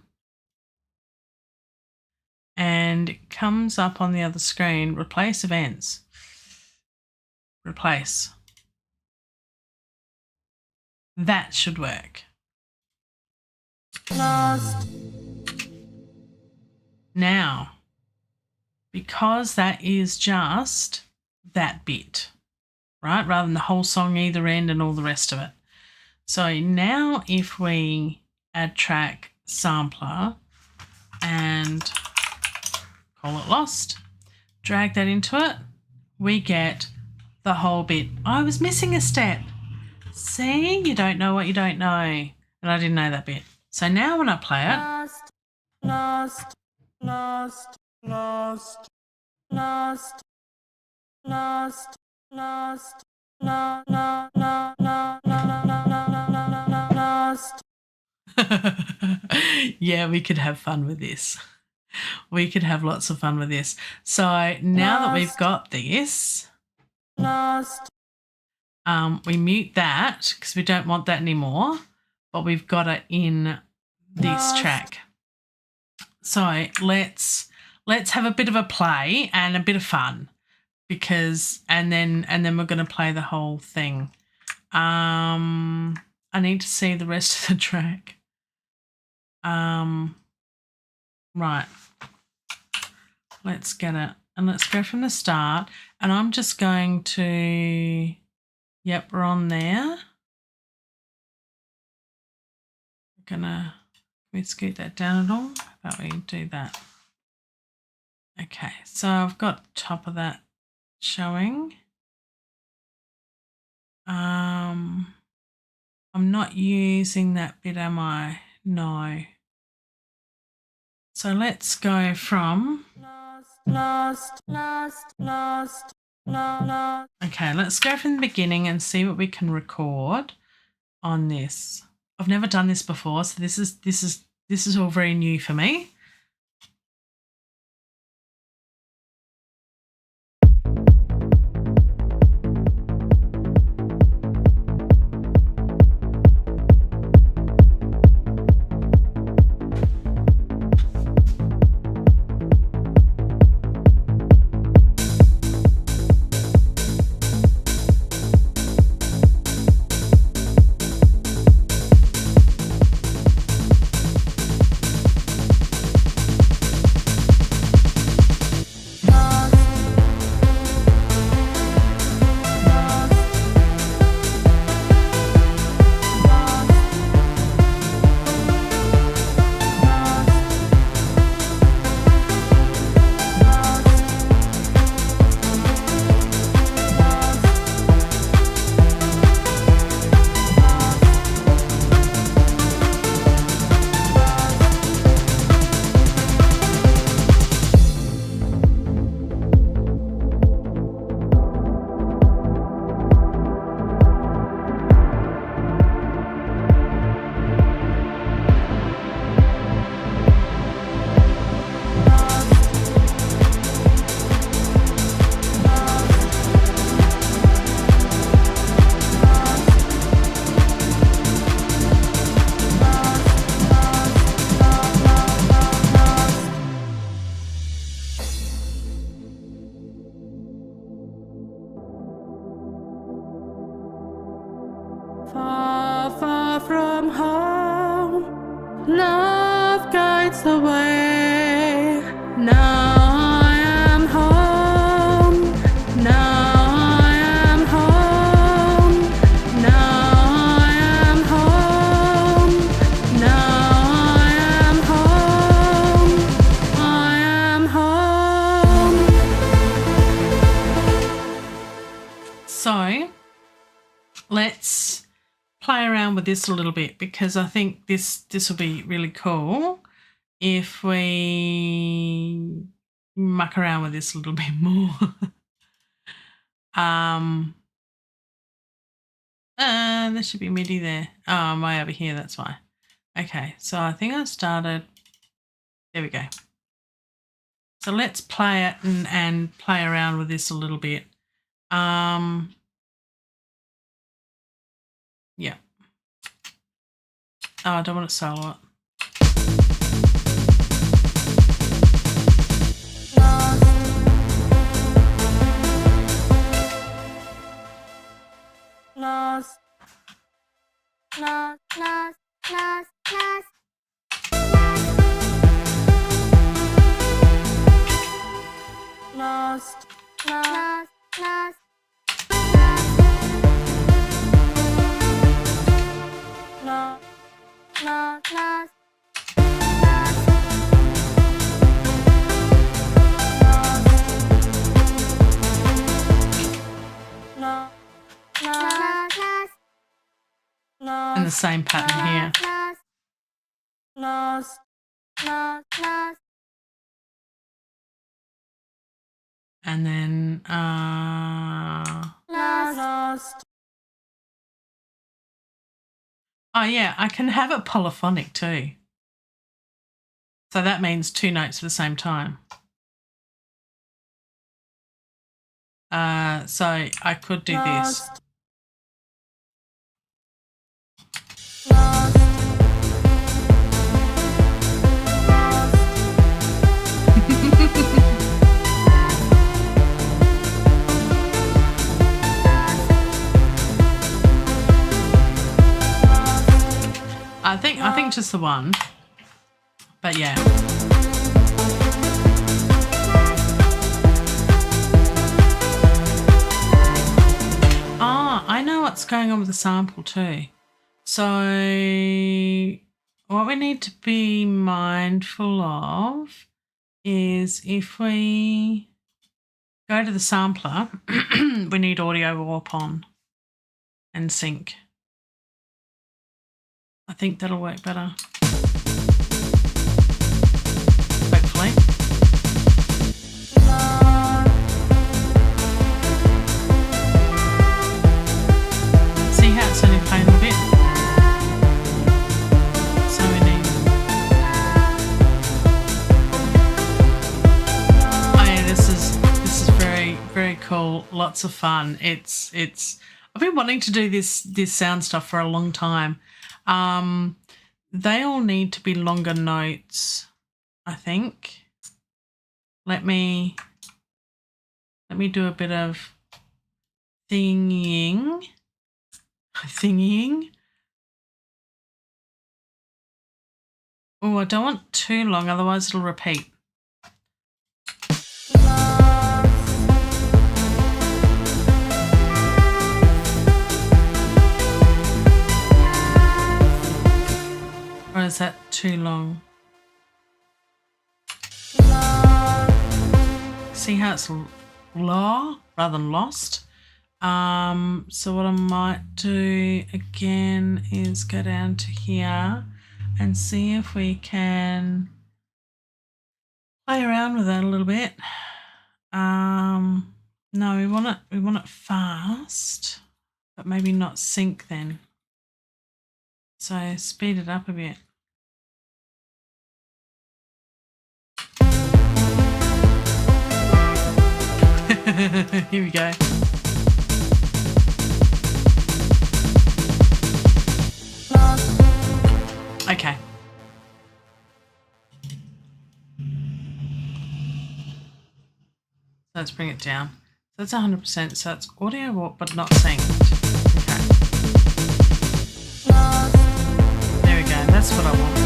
And it comes up on the other screen. Replace events. Replace. That should work. Lost. Now, because that is just that bit, right? Rather than the whole song either end and all the rest of it. So now if we add track sampler and call it lost, drag that into it, we get the whole bit. I was missing a step. See, you don't know what you don't know. And I didn't know that bit. So now when I play it. Lost. Lost. Lost. Lost. Lost. Lost. Lost. Lost. Yeah, we could have fun with this. We could have lots of fun with this. So now that we've got this, we mute that because we don't want that anymore, but we've got it in this track. So let's have a bit of a play and a bit of fun, because and then we're going to play the whole thing. I need to see the rest of the track. Right. Let's get it. And let's go from the start. And I'm just going to, yep, we're on there. We're going to, can we scoot that down at all? How about we do that? Okay, so I've got top of that showing. I'm not using that bit, am I? No. So let's go from okay, let's go from the beginning and see what we can record on this. I've never done this before, so this is all very new for me. Far, far from home, love guides the way. Now I am home. Now I am home. Now I am home. Now I am home. I am home. So let's play around with this a little bit, because I think this will be really cool if we muck around with this a little bit more. There should be MIDI there. Oh, I'm way over here, that's why. Okay, so I think I started, there we go. So let's play it and play around with this a little bit. Yeah. Oh, I don't want to solo it. Lost. Lost, lost, lost, lost. Lost, lost, lost. Lost, lost, lost. And the same pattern here. Lost, lost, lost. And then Lost. Oh, yeah, I can have it polyphonic too. So that means 2 notes at the same time. So I could do this. I think just the one. But yeah. Ah, I know what's going on with the sample too. So what we need to be mindful of is if we go to the sampler, we need audio warp on and sync. I think that'll work better. Hopefully. See how it's only playing a bit? So we need. Oh yeah, this is very, very cool. Lots of fun. It's I've been wanting to do this sound stuff for a long time. They all need to be longer notes, I think. Let me do a bit of thinging. Oh, I don't want too long, otherwise it'll repeat. Or is that too long? See how it's law rather than lost? So what I might do again is go down to here and see if we can play around with that a little bit. No, we want it fast, but maybe not sync then. So speed it up a bit. Here we go. Okay. So let's bring it down. So that's 100%. So it's audio warp but not synced. Okay. There we go. That's what I want.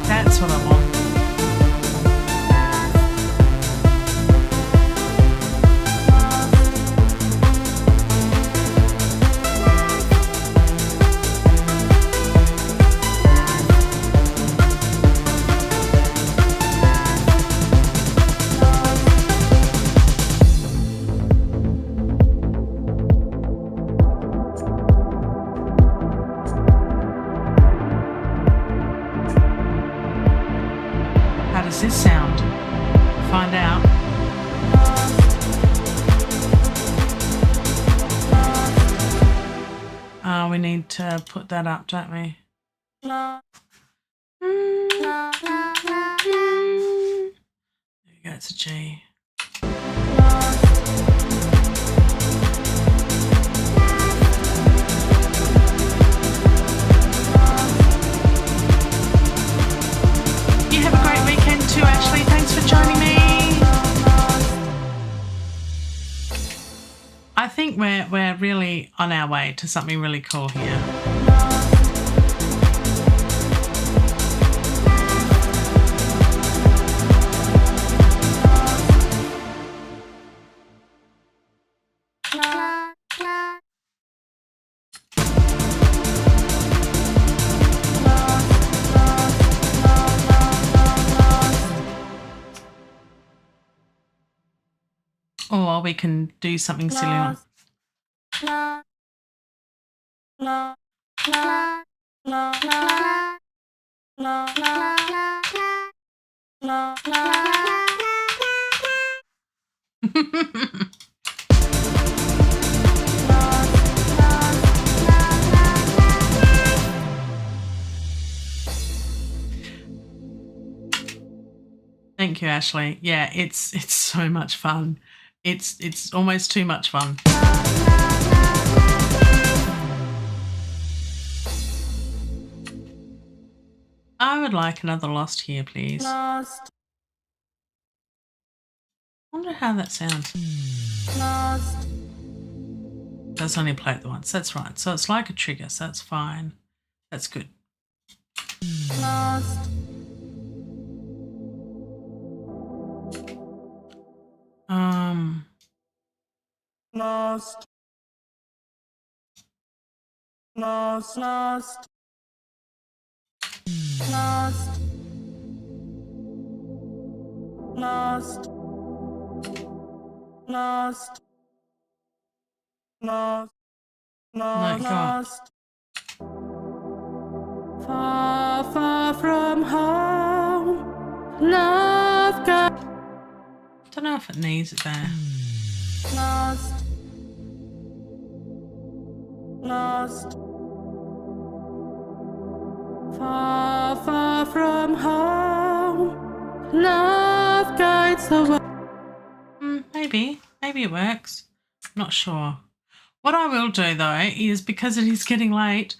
That's what I want. How does this sound? Find out. We need to put that up, don't we? There you go, it's a G. You have a great weekend too, Ashley. Thanks for joining me. I think we're really on our way to something really cool here. Or we can do something silly on. Ashley. Yeah, it's so much fun. It's almost too much fun. I would like another Lost here, please. Lost. I wonder how that sounds. Lost. Does only play it once. That's right. So it's like a trigger, so that's fine. That's good. Lost. Lost. Lost. Lost. Lost. Lost. Lost. Lost. No, go on. Lost. Far, far from home. Love God. Don't know if it needs it there. Lost. Lost. Far, far from home. Love guides the way. Maybe it works. Not sure. What I will do though is, because it is getting late,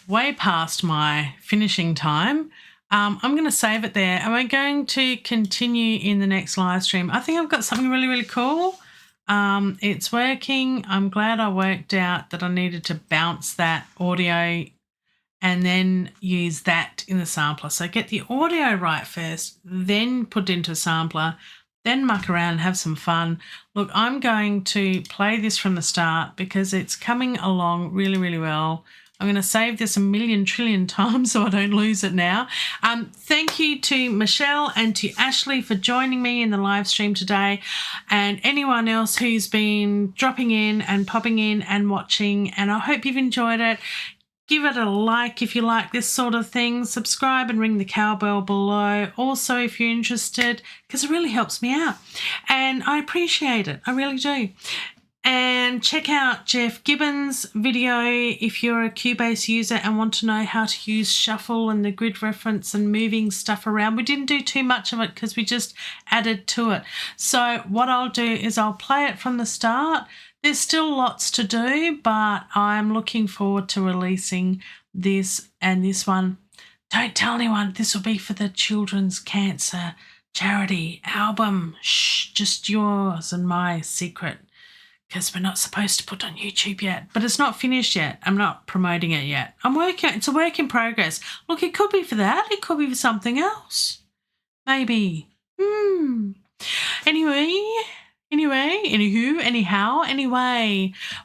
way past my finishing time, I'm going to save it there and we're going to continue in the next live stream. I think I've got something really, really cool. It's working. I'm glad I worked out that I needed to bounce that audio and then use that in the sampler. So get the audio right first, then put it into a sampler, then muck around and have some fun. Look, I'm going to play this from the start because it's coming along really, really well. I'm going to save this a million trillion times so I don't lose it now. Thank you to Michelle and to Ashley for joining me in the live stream today, and anyone else who's been dropping in and popping in and watching, and I hope you've enjoyed it. Give it a like if you like this sort of thing. Subscribe and ring the cowbell below. Also, if you're interested, because it really helps me out. And I appreciate it. I really do. And check out Jeff Gibbons' video if you're a Cubase user and want to know how to use Shuffle and the grid reference and moving stuff around. We didn't do too much of it because we just added to it. So what I'll do is I'll play it from the start. There's still lots to do, but I'm looking forward to releasing this and this one. Don't tell anyone. This will be for the Children's Cancer Charity album. Shh, just yours and my secret, because we're not supposed to put on YouTube yet. But it's not finished yet. I'm not promoting it yet. I'm working. It's a work in progress. Look, it could be for that. It could be for something else. Maybe. Anyway,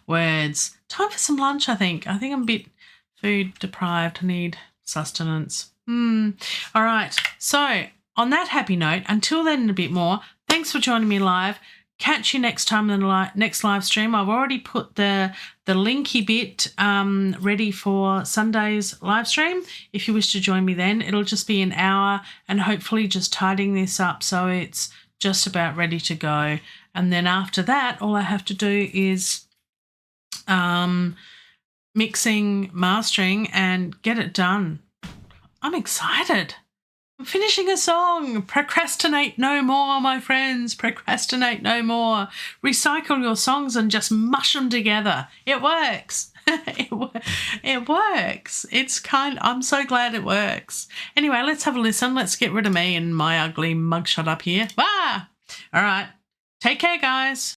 words. Time for some lunch, I think. I think I'm a bit food deprived. I need sustenance. All right. So on that happy note, until then and a bit more, thanks for joining me live. Catch you next time in the next live stream. I've already put the linky bit ready for Sunday's live stream. If you wish to join me then, it'll just be an hour and hopefully just tidying this up so it's just about ready to go. And then after that, all I have to do is mixing, mastering, and get it done. I'm excited. I'm finishing a song. Procrastinate no more, my friends. Procrastinate no more. Recycle your songs and just mush them together. It works. It works. I'm so glad it works. Anyway, let's have a listen. Let's get rid of me and my ugly mugshot up here. Ah! All right. Take care, guys.